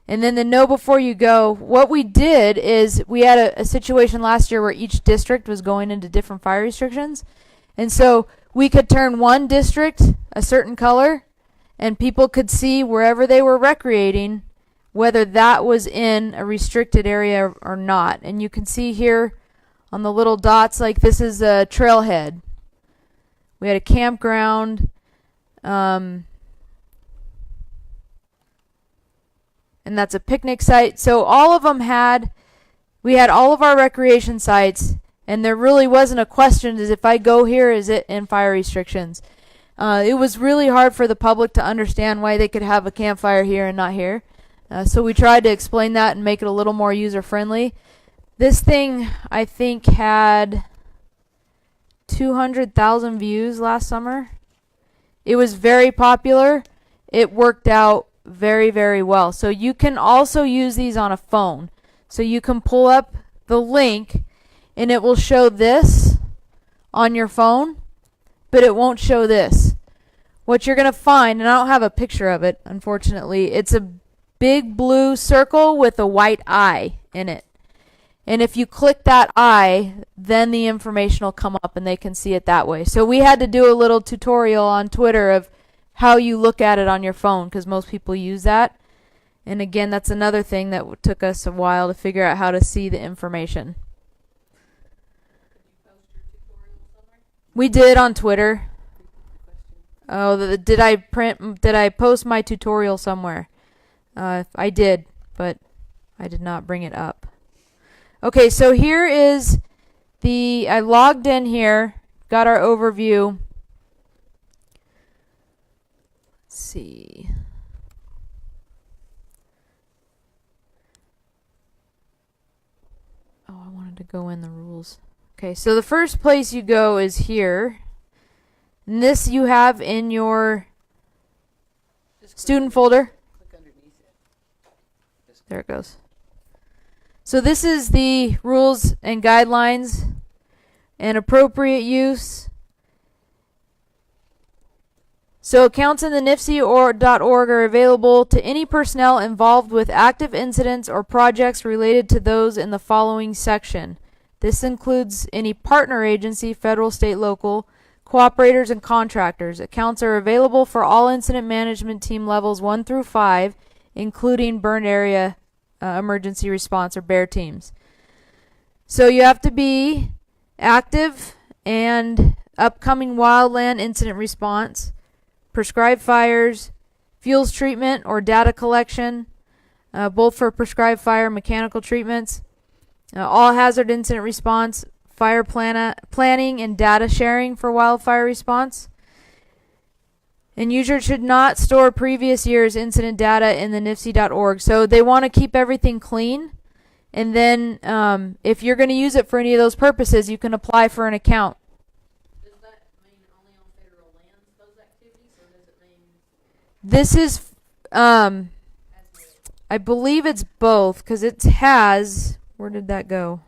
And then the know before you go, what we did is we had a situation last year where each district was going into different fire restrictions, and so we could turn one district a certain color and people could see wherever they were recreating whether that was in a restricted area or not. And you can see here on the little dots, like this is a trailhead. We had a campground, and that's a picnic site. So all of them we had all of our recreation sites, and there really wasn't a question as if I go here, is it in fire restrictions? It was really hard for the public to understand why they could have a campfire here and not here. So we tried to explain that and make it a little more user-friendly. This thing, I think, had 200,000 views last summer. It was very popular. It worked out very, very well. So you can also use these on a phone. So you can pull up the link and it will show this on your phone, but it won't show this. What you're going to find, and I don't have a picture of it, unfortunately, it's a big blue circle with a white eye in it. And if you click that eye, then the information will come up and they can see it that way. So we had to do a little tutorial on Twitter of how you look at it on your phone because most people use that. And again, that's another thing that took us a while to figure out how to see the information. We did on Twitter. Oh, did I post my tutorial somewhere? I did, but I did not bring it up. Okay, so here is I logged in here, got our overview. Let's see. had to go in the rules. Okay, so the first place you go is here. And this you have in your student folder. There it goes. So this is the rules and guidelines and appropriate use. So accounts in the NIFC.org are available to any personnel involved with active incidents or projects related to those in the following section. This includes any partner agency, federal, state, local, cooperators, and contractors. Accounts are available for all incident management team levels 1 through 5, including burned area emergency response or BEAR teams. So you have to be active and upcoming wildland incident response, prescribed fires, fuels treatment or data collection, both for prescribed fire and mechanical treatments, all hazard incident response, fire planning and data sharing for wildfire response. And users should not store previous year's incident data in the NIFC.org. So they want to keep everything clean. And then if you're going to use it for any of those purposes, you can apply for an account. Does that mean only on federal lands, those activities, or does it mean This is, I believe it's both, because it has, where did that go?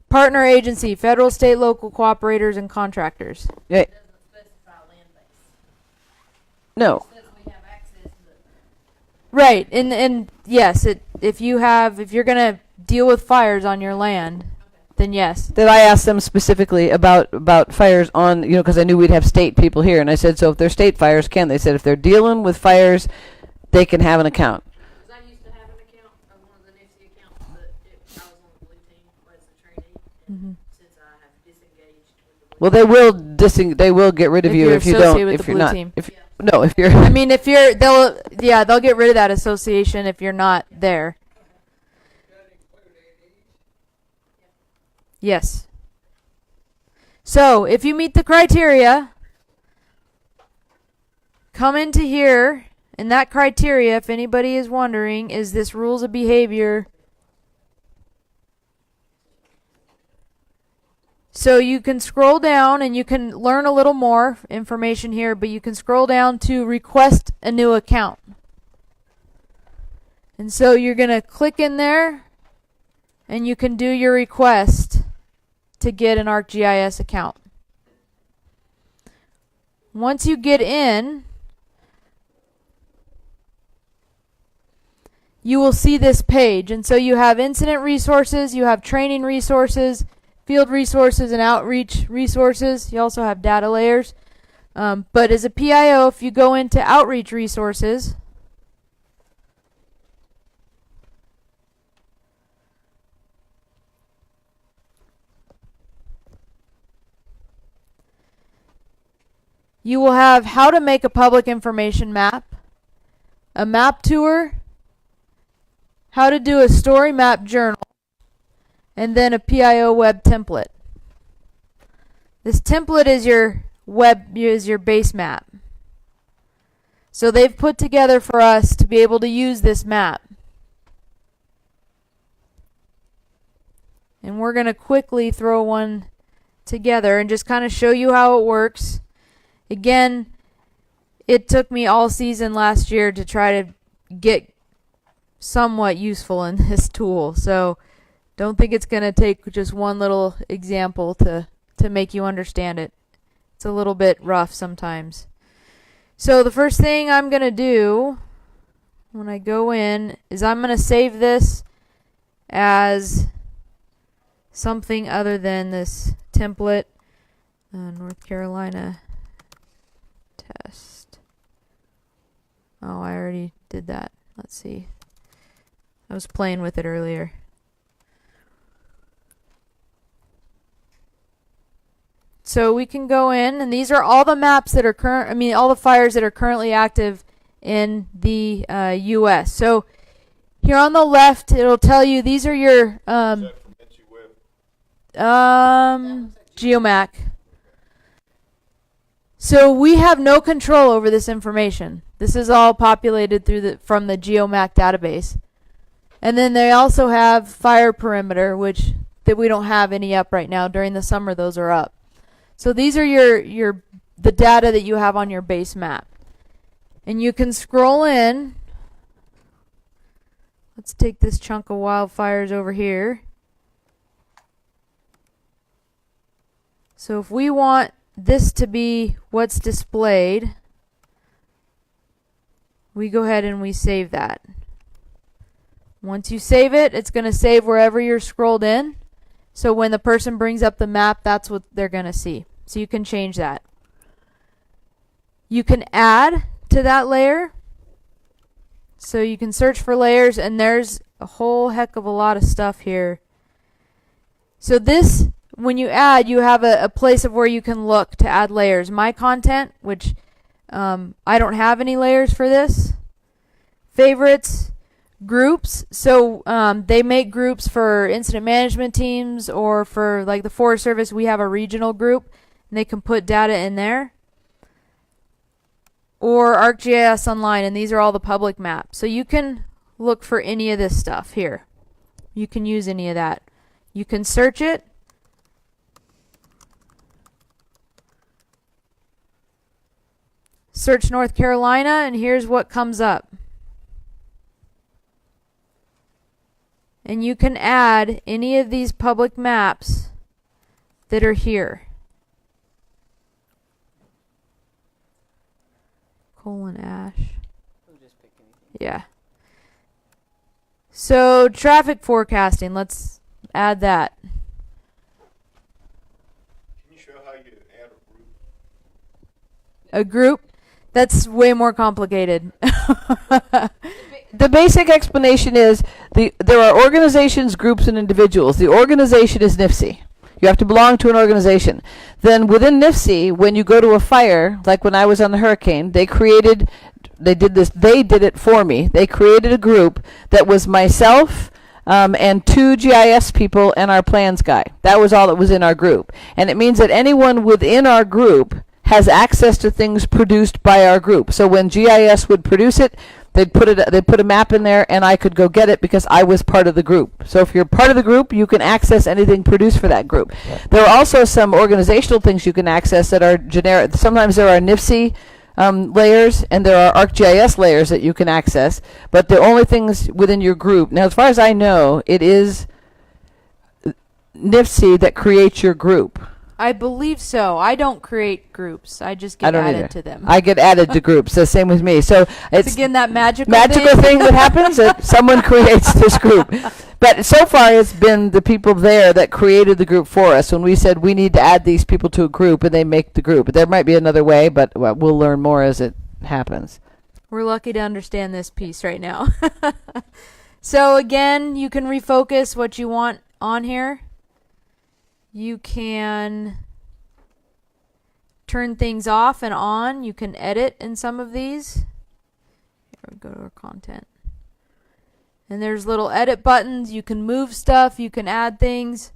Partner agency, federal, state, local, cooperators, and contractors. Yeah. it doesn't specify land base? No. It says we have access to Right, and yes, if you're gonna deal with fires on your land, then yes. That I asked them specifically about fires on, because I knew we'd have state people here, and I said, so if they're state fires, can they? Said if they're dealing with fires, they can have an account. because I used to have an account of one of the NIFC accounts, but I was on the blue team as a trainee, and since I have disengaged with the blue Well, they will get rid of If you you're if you don't associated with if the you're blue not team. if Yeah. no if you're I mean, they'll get rid of that association if you're not there. Yes. So, if you meet the criteria, come into here, and that criteria, if anybody is wondering, is this rules of behavior. So you can scroll down and you can learn a little more information here, but you can scroll down to request a new account. And so you're going to click in there and you can do your request to get an ArcGIS account. Once you get in, you will see this page. And so you have incident resources, you have training resources, field resources, and outreach resources. You also have data layers. But as a PIO, if you go into outreach resources, you will have how to make a public information map, a map tour, how to do a story map journal, and then a PIO web template. This template is your base map. So they've put together for us to be able to use this map. And we're going to quickly throw one together and just kind of show you how it works. Again, it took me all season last year to try to get somewhat useful in this tool. So don't think it's going to take just one little example to make you understand it. It's a little bit rough sometimes. So the first thing I'm going to do when I go in is I'm going to save this as something other than this template. North Carolina test. Oh, I already did that. Let's see. I was playing with it earlier. So we can go in, and these are all the maps that are all the fires that are currently active in the U.S. So here on the left, it'll tell you these are your Is that from NCWeb? Geomac. So we have no control over this information. This is all populated from the Geomac database. And then they also have fire perimeter, which that we don't have any up right now. During the summer, those are up. So these are the data that you have on your base map. And you can scroll in. Let's take this chunk of wildfires over here. So if we want this to be what's displayed, we go ahead and we save that. Once you save it, it's going to save wherever you're scrolled in. So when the person brings up the map, that's what they're going to see. So you can change that. You can add to that layer. So you can search for layers, and there's a whole heck of a lot of stuff here. So this, when you add, you have a place of where you can look to add layers. My content, which I don't have any layers for this. Favorites, groups. So they make groups for incident management teams, or for like the Forest Service, we have a regional group, and they can put data in there. Or ArcGIS Online, and these are all the public maps. So you can look for any of this stuff here. You can use any of that. You can search it. Search North Carolina, and here's what comes up. And you can add any of these public maps that are here. Ash. Yeah. So traffic forecasting, let's add that. Can you show how you add a group? A group? That's way more complicated. The basic explanation is there are organizations, groups, and individuals. The organization is NIFC. You have to belong to an organization. Then within NIFC, when you go to a fire, like when I was on the hurricane, they did it for me. They created a group that was myself and 2 GIS people and our plans guy. That was all that was in our group. And it means that anyone within our group has access to things produced by our group. So when GIS would produce it, they'd put a map in there, and I could go get it because I was part of the group. So if you're part of the group, you can access anything produced for that group. There are also some organizational things you can access that are generic. Sometimes there are NIFC layers, and there are ArcGIS layers that you can access. But the only things within your group, now as far as I know, it is NIFC that creates your group. I believe so. I don't create groups. I just get added to them. I get added to groups. The same with me. So it's again that magical thing that happens that someone creates this group. But so far it's been the people there that created the group for us. When we said we need to add these people to a group, and they make the group. There might be another way, but we'll learn more as it happens. We're lucky to understand this piece right now. So again, you can refocus what you want on here. You can turn things off and on. You can edit in some of these. Here we go to our content. And there's little edit buttons. You can move stuff. You can add things.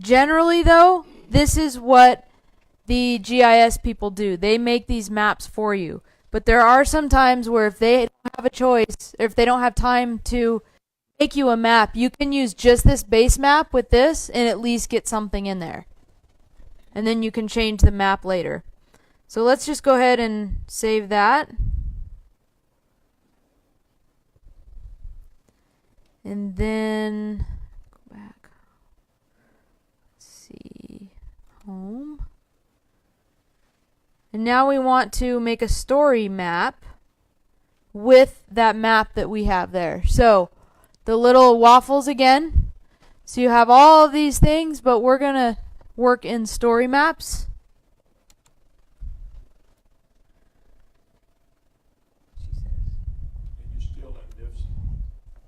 Generally, though, this is what the GIS people do. They make these maps for you. But there are some times where if they don't have a choice, or if they don't have time to make you a map, you can use just this base map with this and at least get something in there. And then you can change the map later. So let's just go ahead and save that. And then go back. Let's see. Home. And now we want to make a story map with that map that we have there. So the little waffles again. So you have all of these things, but we're going to work in story maps. And you're still in NIFC?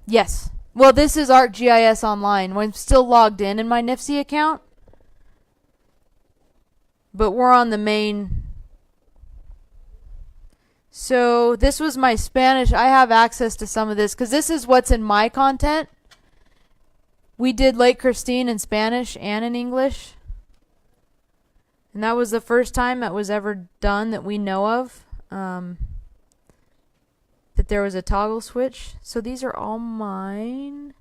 Yes. Well, this is ArcGIS Online. I'm still logged in my NIFC account. But we're on the main. So this was my Spanish. I have access to some of this because this is what's in my content. We did Lake Christine in Spanish and in English. And that was the first time that was ever done that we know of. That there was a toggle switch. So these are all mine.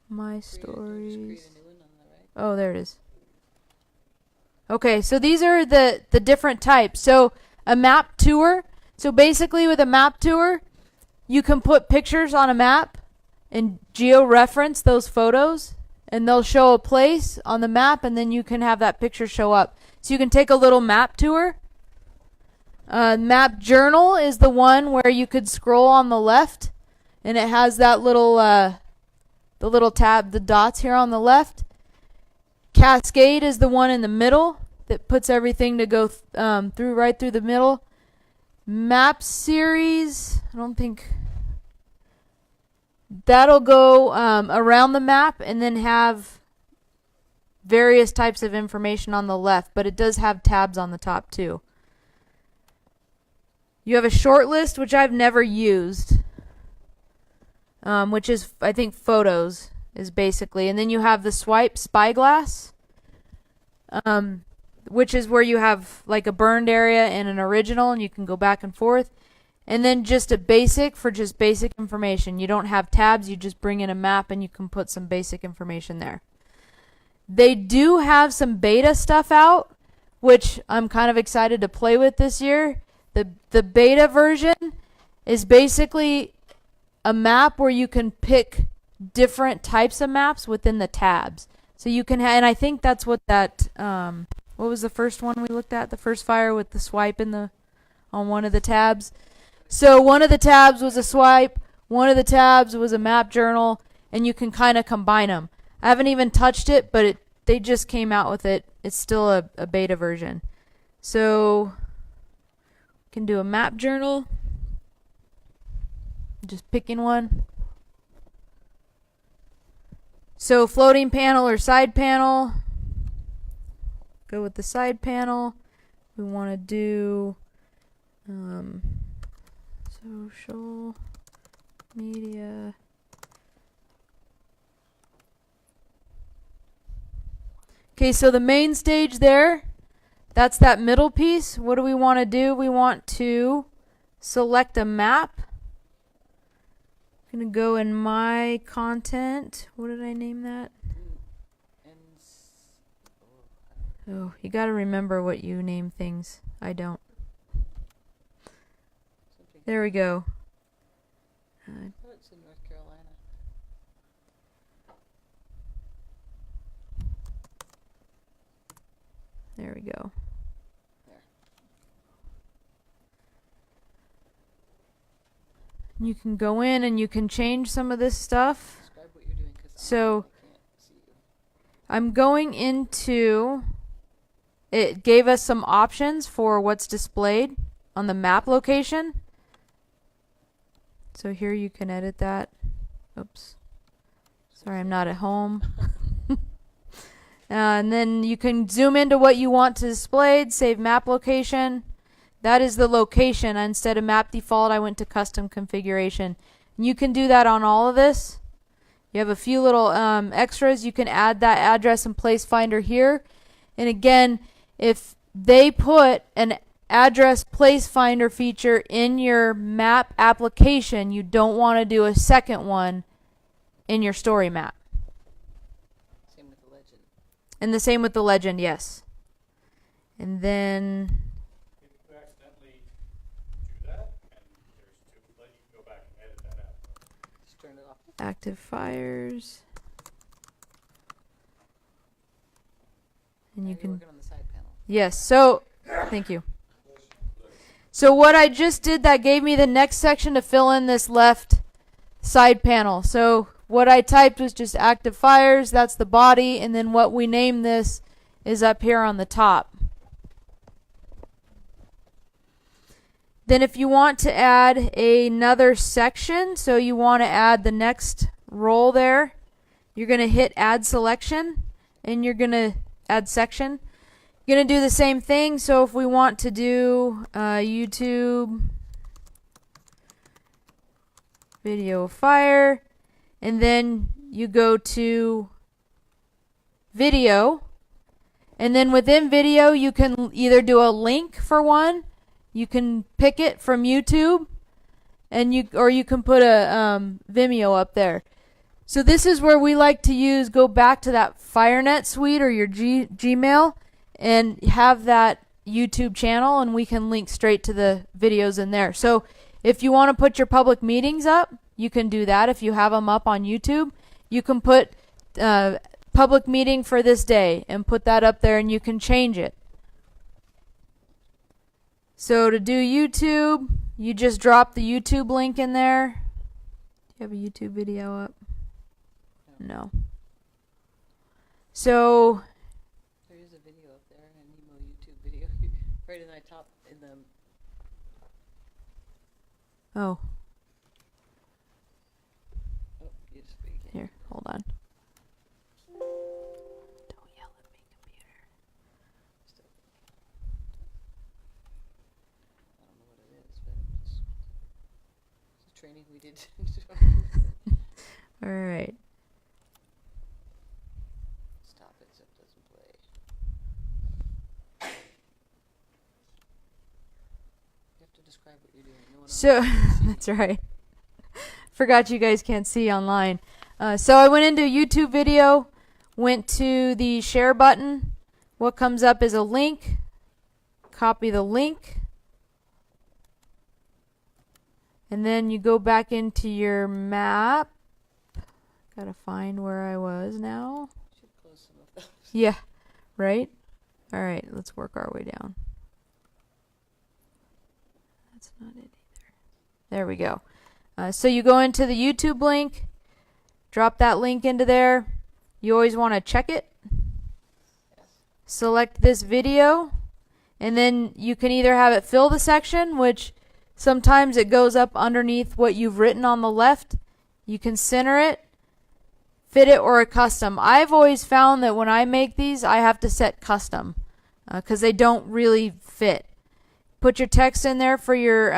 My stories. Oh, there it is. Okay, so these are the different types. So a map tour. So basically with a map tour, you can put pictures on a map and geo-reference those photos, and they'll show a place on the map, and then you can have that picture show up. So you can take a little map tour. Map journal is the one where you could scroll on the left, and it has that little the little tab, the dots here on the left. Cascade is the one in the middle that puts everything to go through right through the middle. Map series, I don't think that'll go around the map and then have various types of information on the left, but it does have tabs on the top too. You have a short list, which I've never used, which is, I think, photos is basically. And then you have the swipe spyglass, which is where you have like a burned area and an original, and you can go back and forth. And then just a basic for just basic information. You don't have tabs, you just bring in a map and you can put some basic information there. They do have some beta stuff out, which I'm kind of excited to play with this year. The beta version is basically a map where you can pick different types of maps within the tabs. So you can and I think that's what that what was the first one we looked at? The first fire with the swipe on one of the tabs. So one of the tabs was a swipe, one of the tabs was a map journal, and you can kind of combine them. I haven't even touched it, but they just came out with it. It's still a beta version. So can do a map journal. Just picking one. So floating panel or side panel. Go with the side panel. We want to do social media. Okay, so the main stage there, that's that middle piece. What do we want to do? We want to select a map. I'm going to go in my content. What did I name that? Oh, you got to remember what you name things. I don't. There we go. It's in North Carolina. There we go. There. You can go in and you can change some of this stuff. Describe what you're doing, 'cause So I can't see you. I'm going into, it gave us some options for what's displayed on the map location. So here you can edit that. Oops. Sorry, I'm not at home. And then you can zoom into what you want to display, save map location. That is the location. Instead of map default, I went to custom configuration. And you can do that on all of this. You have a few little extras. You can add that address and place finder here. And again, if they put an address place finder feature in your map application, you don't want to do a second one in your story map. Same with the legend. And the same with the legend, yes. And then If you accidentally do that, and there's two, then you can go back and edit that out. Just turn it off. active fires. And Now you you're can, working on the side panel. yes, so, thank you. So what I just did, that gave me the next section to fill in this left side panel. So what I typed was just active fires, that's the body, and then what we named this is up here on the top. Then if you want to add another section, so you want to add the next roll there, you're going to hit add selection, and you're going to add section. You're going to do the same thing. So if we want to do YouTube video fire, and then you go to video, and then within video you can either do a link for one, you can pick it from YouTube, and you can put a Vimeo up there. So this is where we like to go back to that FireNet suite or your Gmail and have that YouTube channel, and we can link straight to the videos in there. So if you want to put your public meetings up, you can do that. If you have them up on YouTube, you can put public meeting for this day and put that up there, and you can change it. So to do YouTube, you just drop the YouTube link in there. Do you have a YouTube video up? No. So There is a video up there, an emo YouTube video, right in the top in the. oh, Oh, you just speak. here, hold on. Don't yell at me, computer. I don't know what it is, but it's a training we did. All right. Stop it so it doesn't play. You have to describe what you're doing. No one else So can see. that's right. Forgot you guys can't see online. So I went into a YouTube video, went to the share button. What comes up is a link. Copy the link. And then you go back into your map. Gotta find where I was now. Should close some of those. Yeah, right? All right, let's work our way down. That's not it either. There we go. So you go into the YouTube link, drop that link into there. You always want to check it. Select this video, and then you can either have it fill the section, which sometimes it goes up underneath what you've written on the left. You can center it, fit it, or a custom. I've always found that when I make these, I have to set custom because they don't really fit. Put your text in there for your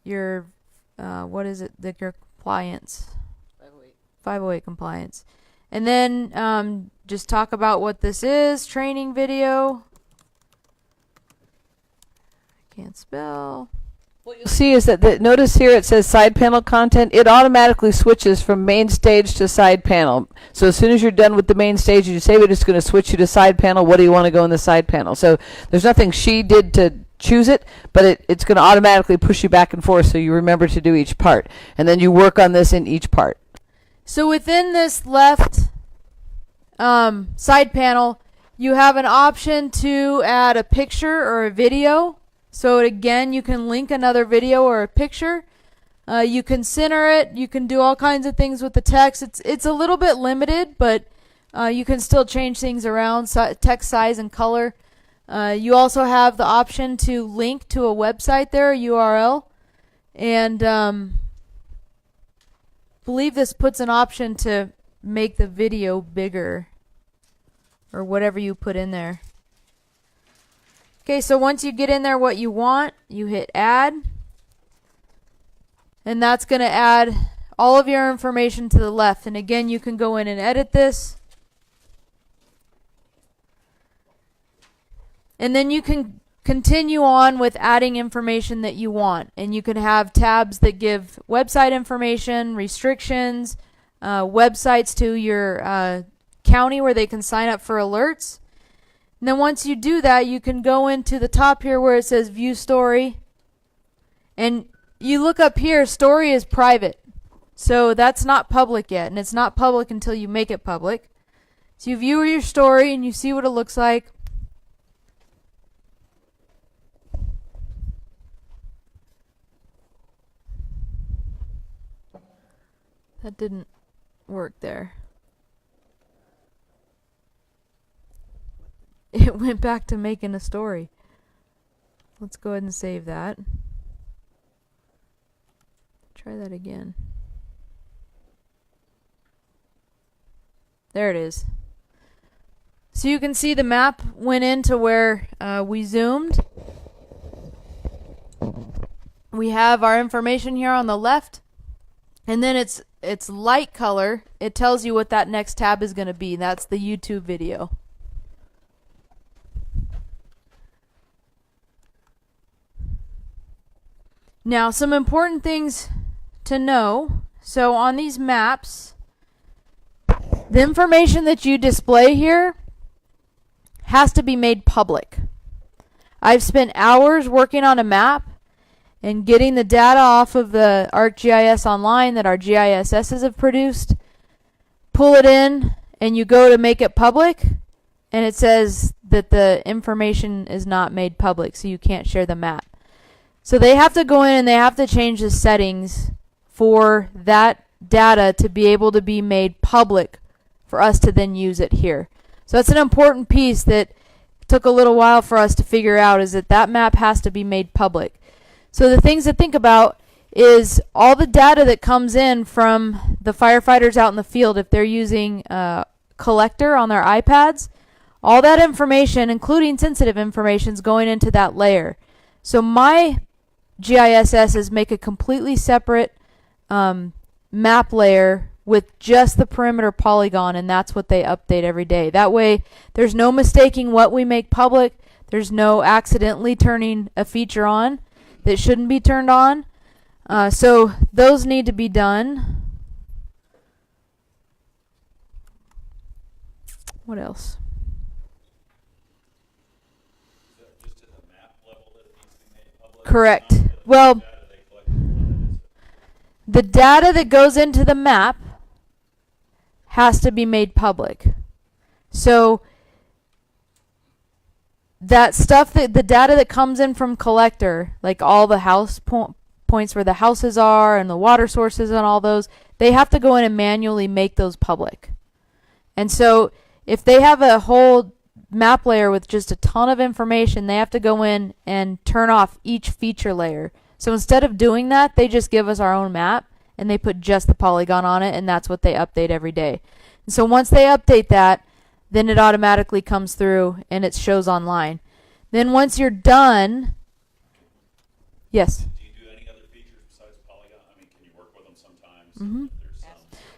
what is it? Your compliance. 508. 508 compliance. And then just talk about what this is. Training video. I can't spell. What you'll see is that notice here it says side panel content. It automatically switches from main stage to side panel. So as soon as you're done with the main stage, you say it's going to switch you to side panel. What do you want to go in the side panel? So there's nothing she did to choose it, but it's going to automatically push you back and forth so you remember to do each part. And then you work on this in each part. So within this left side panel, you have an option to add a picture or a video. So again, you can link another video or a picture. You can center it. You can do all kinds of things with the text. It's a little bit limited, but you can still change things around, text size and color. You also have the option to link to a website there, a URL. And believe this puts an option to make the video bigger or whatever you put in there. Okay, so once you get in there what you want, you hit add. And that's going to add all of your information to the left. And again, you can go in and edit this. And then you can continue on with adding information that you want. And you can have tabs that give website information, restrictions, websites to your county where they can sign up for alerts. And then once you do that, you can go into the top here where it says view story. And you look up here, story is private. So that's not public yet. And it's not public until you make it public. So you view your story and you see what it looks like. That didn't work there. It went back to making a story. Let's go ahead and save that. Try that again. There it is. So you can see the map went into where we zoomed. We have our information here on the left. And then it's light color. It tells you what that next tab is going to be. That's the YouTube video. Now, some important things to know. So on these maps, the information that you display here has to be made public. I've spent hours working on a map and getting the data off of the ArcGIS online that our GISSs have produced, pull it in, and you go to make it public, and it says that the information is not made public, so you can't share the map. So they have to go in and they have to change the settings for that data to be able to be made public for us to then use it here. So that's an important piece that took a little while for us to figure out, is that that map has to be made public. So the things to think about is all the data that comes in from the firefighters out in the field, if they're using Collector on their iPads, all that information, including sensitive information, is going into that layer. So my GISSs make a completely separate map layer with just the perimeter polygon, and that's what they update every day. That way there's no mistaking what we make public. There's no accidentally turning a feature on that shouldn't be turned on. So those need to be done. What else? Is that just at the map level that it needs to be made public? Correct. Not the Well, data they collect from it? the data that goes into the map has to be made public. So that stuff, that the data that comes in from Collector, like all the house points where the houses are and the water sources and all those, they have to go in and manually make those public. And so if they have a whole map layer with just a ton of information, they have to go in and turn off each feature layer. So instead of doing that, they just give us our own map and they put just the polygon on it, and that's what they update every day. And so once they update that, then it automatically comes through and it shows online. Then once you're done, yes? Do you do any other features besides polygon? I mean, can you work with them sometimes? Mm-hmm. There's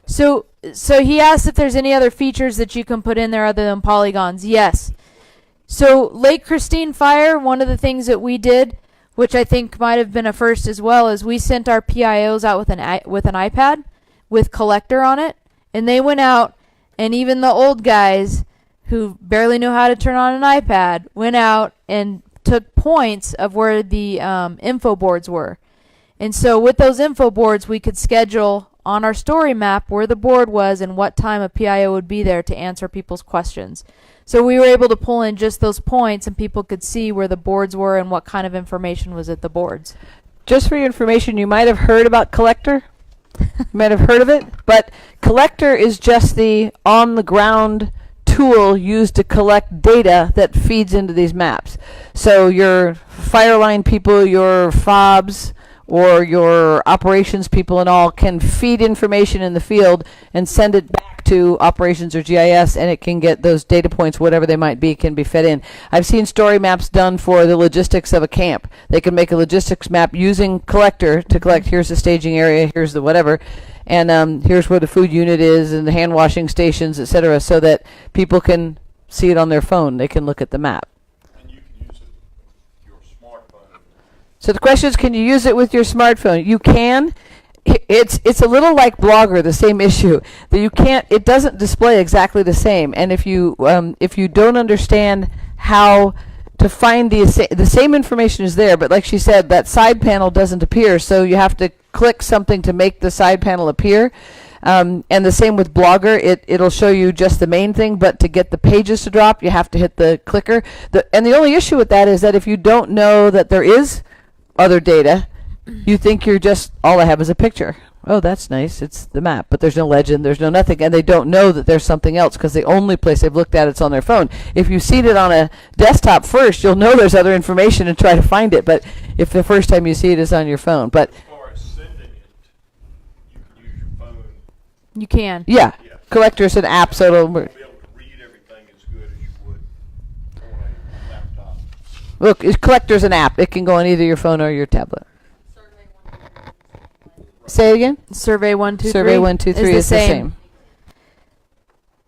some. So he asked if there's any other features that you can put in there other than polygons. Yes. So Lake Christine Fire, one of the things that we did, which I think might have been a first as well, is we sent our PIOs out with an iPad with Collector on it, and they went out, and even the old guys who barely knew how to turn on an iPad went out and took points of where the info boards were. And so with those info boards, we could schedule on our story map where the board was and what time a PIO would be there to answer people's questions. So we were able to pull in just those points, and people could see where the boards were and what kind of information was at the boards. Just for your information, you might have heard about Collector. You might have heard of it, but Collector is just the on-the-ground tool used to collect data that feeds into these maps. So your fire line people, your FOBs, or your operations people and all can feed information in the field and send it back to operations or GIS, and it can get those data points, whatever they might be, can be fed in. I've seen story maps done for the logistics of a camp. They can make a logistics map using Collector to collect, here's the staging area, here's the whatever, and here's where the food unit is and the hand washing stations, etc., so that people can see it on their phone. They can look at the map. And you can use it with your smartphone. So the question is, can you use it with your smartphone? You can. It's a little like Blogger, the same issue, that you can't. It doesn't display exactly the same. And if you don't understand how to find the same information is there, but like she said, that side panel doesn't appear, so you have to click something to make the side panel appear. And the same with Blogger, it'll show you just the main thing, but to get the pages to drop, you have to hit the clicker. And the only issue with that is that if you don't know that there is other data, you think you're just, all I have is a picture. Oh, that's nice, it's the map, but there's no legend, there's no nothing, and they don't know that there's something else because the only place they've looked at it's on their phone. If you've seen it on a desktop first, you'll know there's other information and try to find it, but if the first time you see it is on your phone. But As far as sending it, you can use your phone. You can. yeah, Yeah. Collector's an app, so it'll You won't be able to read everything as good as you would on a laptop. look. Collector's an app. It can go on either your phone or your tablet. Survey one. Say it again. Survey 123. Survey 123 is the same.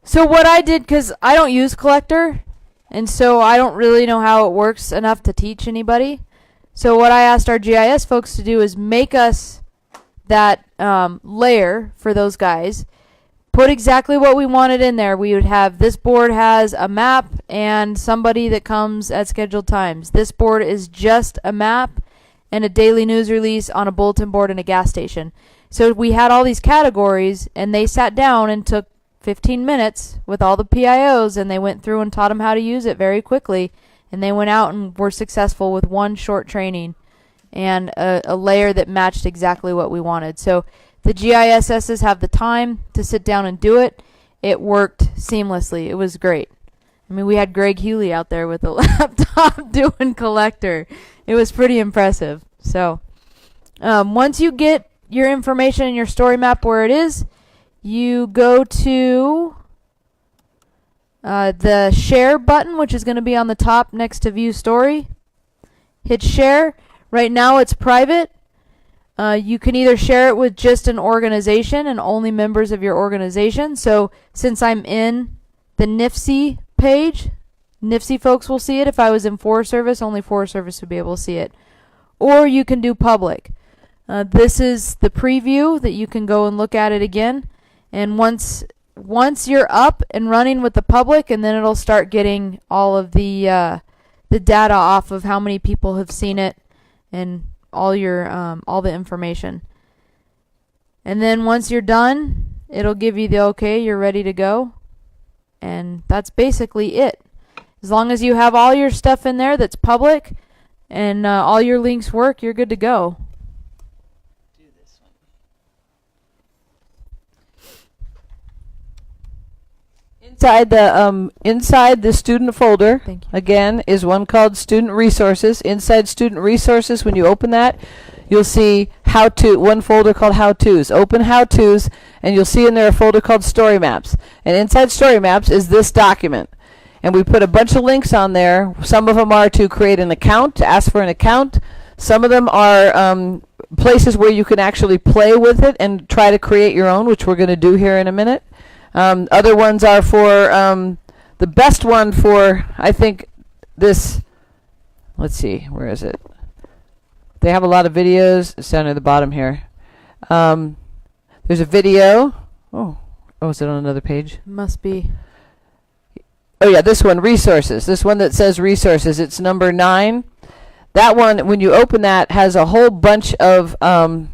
So what I did, because I don't use Collector, and so I don't really know how it works enough to teach anybody. So what I asked our GIS folks to do is make us that layer for those guys, put exactly what we wanted in there. We would have this board has a map and somebody that comes at scheduled times. This board is just a map and a daily news release on a bulletin board in a gas station. So we had all these categories, and they sat down and took 15 minutes with all the PIOs, and they went through and taught them how to use it very quickly. And they went out and were successful with one short training and a layer that matched exactly what we wanted. So the GISSs have the time to sit down and do it. It worked seamlessly. It was great. I mean, we had Greg Hewley out there with a laptop doing collector. It was pretty impressive. So once you get your information in your story map where it is, you go to the share button, which is going to be on the top next to view story. Hit share. Right now it's private. You can either share it with just an organization and only members of your organization. So since I'm in the NIFC page, NIFC folks will see it. If I was in Forest Service, only Forest Service would be able to see it. Or you can do public. This is the preview that you can go and look at it again. And once you're up and running with the public, and then it'll start getting all of the data off of how many people have seen it and all your all the information. And then once you're done, it'll give you the okay, you're ready to go. And that's basically it. As long as you have all your stuff in there that's public and all your links work, you're good to go. Do this one. Inside the student folder, Thank you. again, is one called Student Resources. Inside Student Resources, when you open that, you'll see one folder called How To's. Open How To's, and you'll see in there a folder called Story Maps. And inside Story Maps is this document. And we put a bunch of links on there. Some of them are to create an account, to ask for an account. Some of them are places where you can actually play with it and try to create your own, which we're going to do here in a minute. Other ones are for, the best one for, I think, this, let's see, where is it? They have a lot of videos. It's down at the bottom here. There's a video. Oh, is it on another page? Must be. Oh yeah, this one, resources. This one that says resources. It's number 9. That one, when you open that, has a whole bunch of, I'll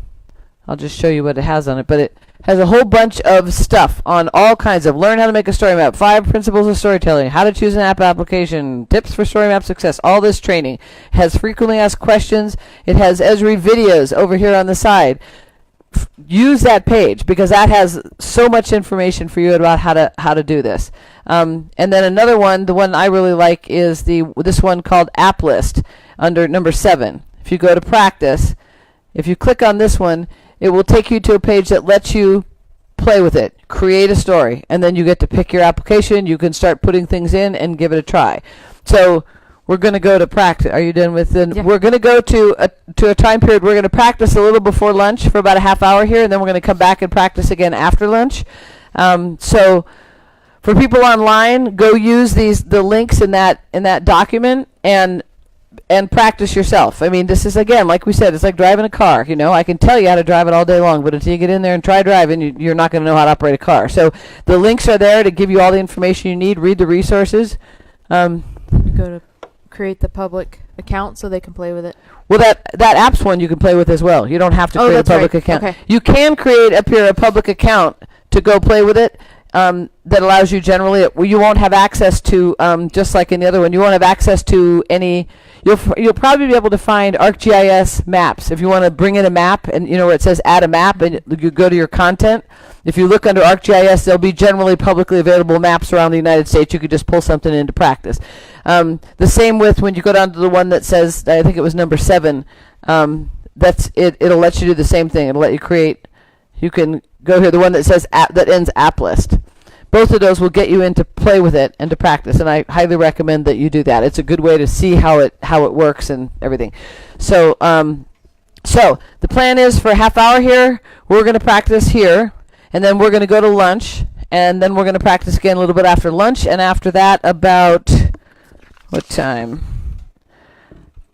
just show you what it has on it, but it has a whole bunch of stuff on all kinds of learn how to make a story map, 5 principles of storytelling, how to choose an app application, tips for story map success, all this training. It has frequently asked questions. It has Esri videos over here on the side. Use that page because that has so much information for you about how to do this. And then another one, the one I really like, is this one called App List under number 7. If you go to practice, if you click on this one, it will take you to a page that lets you play with it, create a story, and then you get to pick your application. You can start putting things in and give it a try. So we're going to go to practice. Are you done with the? Yeah. We're going to go to a time period. We're going to practice a little before lunch for about a half hour here, and then we're going to come back and practice again after lunch. So for people online, go use the links in that document and practice yourself. I mean, this is, again, like we said, it's like driving a car. You know, I can tell you how to drive it all day long, but until you get in there and try driving, you're not going to know how to operate a car. So the links are there to give you all the information you need. Read the resources. Go to create the public account so they can play with it. Well, that apps one you can play with as well. You don't have to create a that's public right. account. Okay. You can create up here a public account to go play with it. That allows you generally, you won't have access to, just like in the other one, you won't have access to any, you'll probably be able to find ArcGIS maps. If you want to bring in a map and, where it says add a map and you go to your content, if you look under ArcGIS, there'll be generally publicly available maps around the United States. You could just pull something into practice. The same with when you go down to the one that says, I think it was number 7, that's it. It'll let you do the same thing. It'll let you create, you can go here, the one that says app, that ends app list. Both of those will get you in to play with it and to practice, and I highly recommend that you do that. It's a good way to see how it works and everything. So the plan is for a half hour here, we're going to practice here, and then we're going to go to lunch, and then we're going to practice again a little bit after lunch, and after that about what time?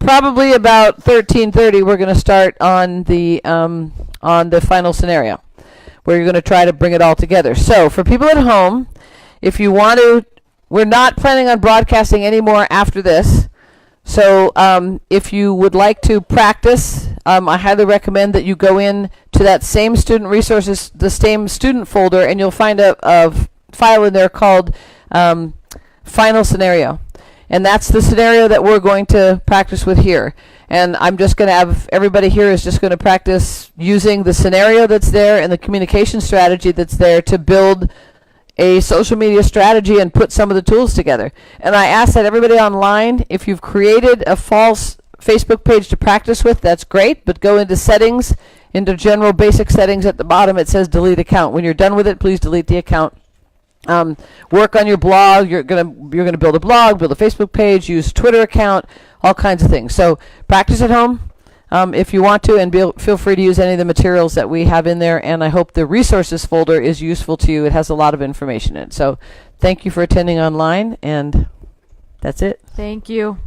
probably about 13:30, we're going to start on the final scenario, where you're going to try to bring it all together. So for people at home, if you want to, we're not planning on broadcasting anymore after this. So if you would like to practice, I highly recommend that you go in to that same student resources, the same student folder, and you'll find a file in there called Final Scenario. And that's the scenario that we're going to practice with here. And I'm just going to have everybody here is just going to practice using the scenario that's there and the communication strategy that's there to build a social media strategy and put some of the tools together. And I ask that everybody online, if you've created a false Facebook page to practice with, that's great, but go into settings, into general basic settings at the bottom. It says delete account. When you're done with it, please delete the account. Work on your blog. You're gonna build a blog, build a Facebook page, use Twitter account, all kinds of things. So practice at home if you want to, and feel free to use any of the materials that we have in there. And I hope the resources folder is useful to you. It has a lot of information in it. So thank you for attending online, and that's it. Thank you.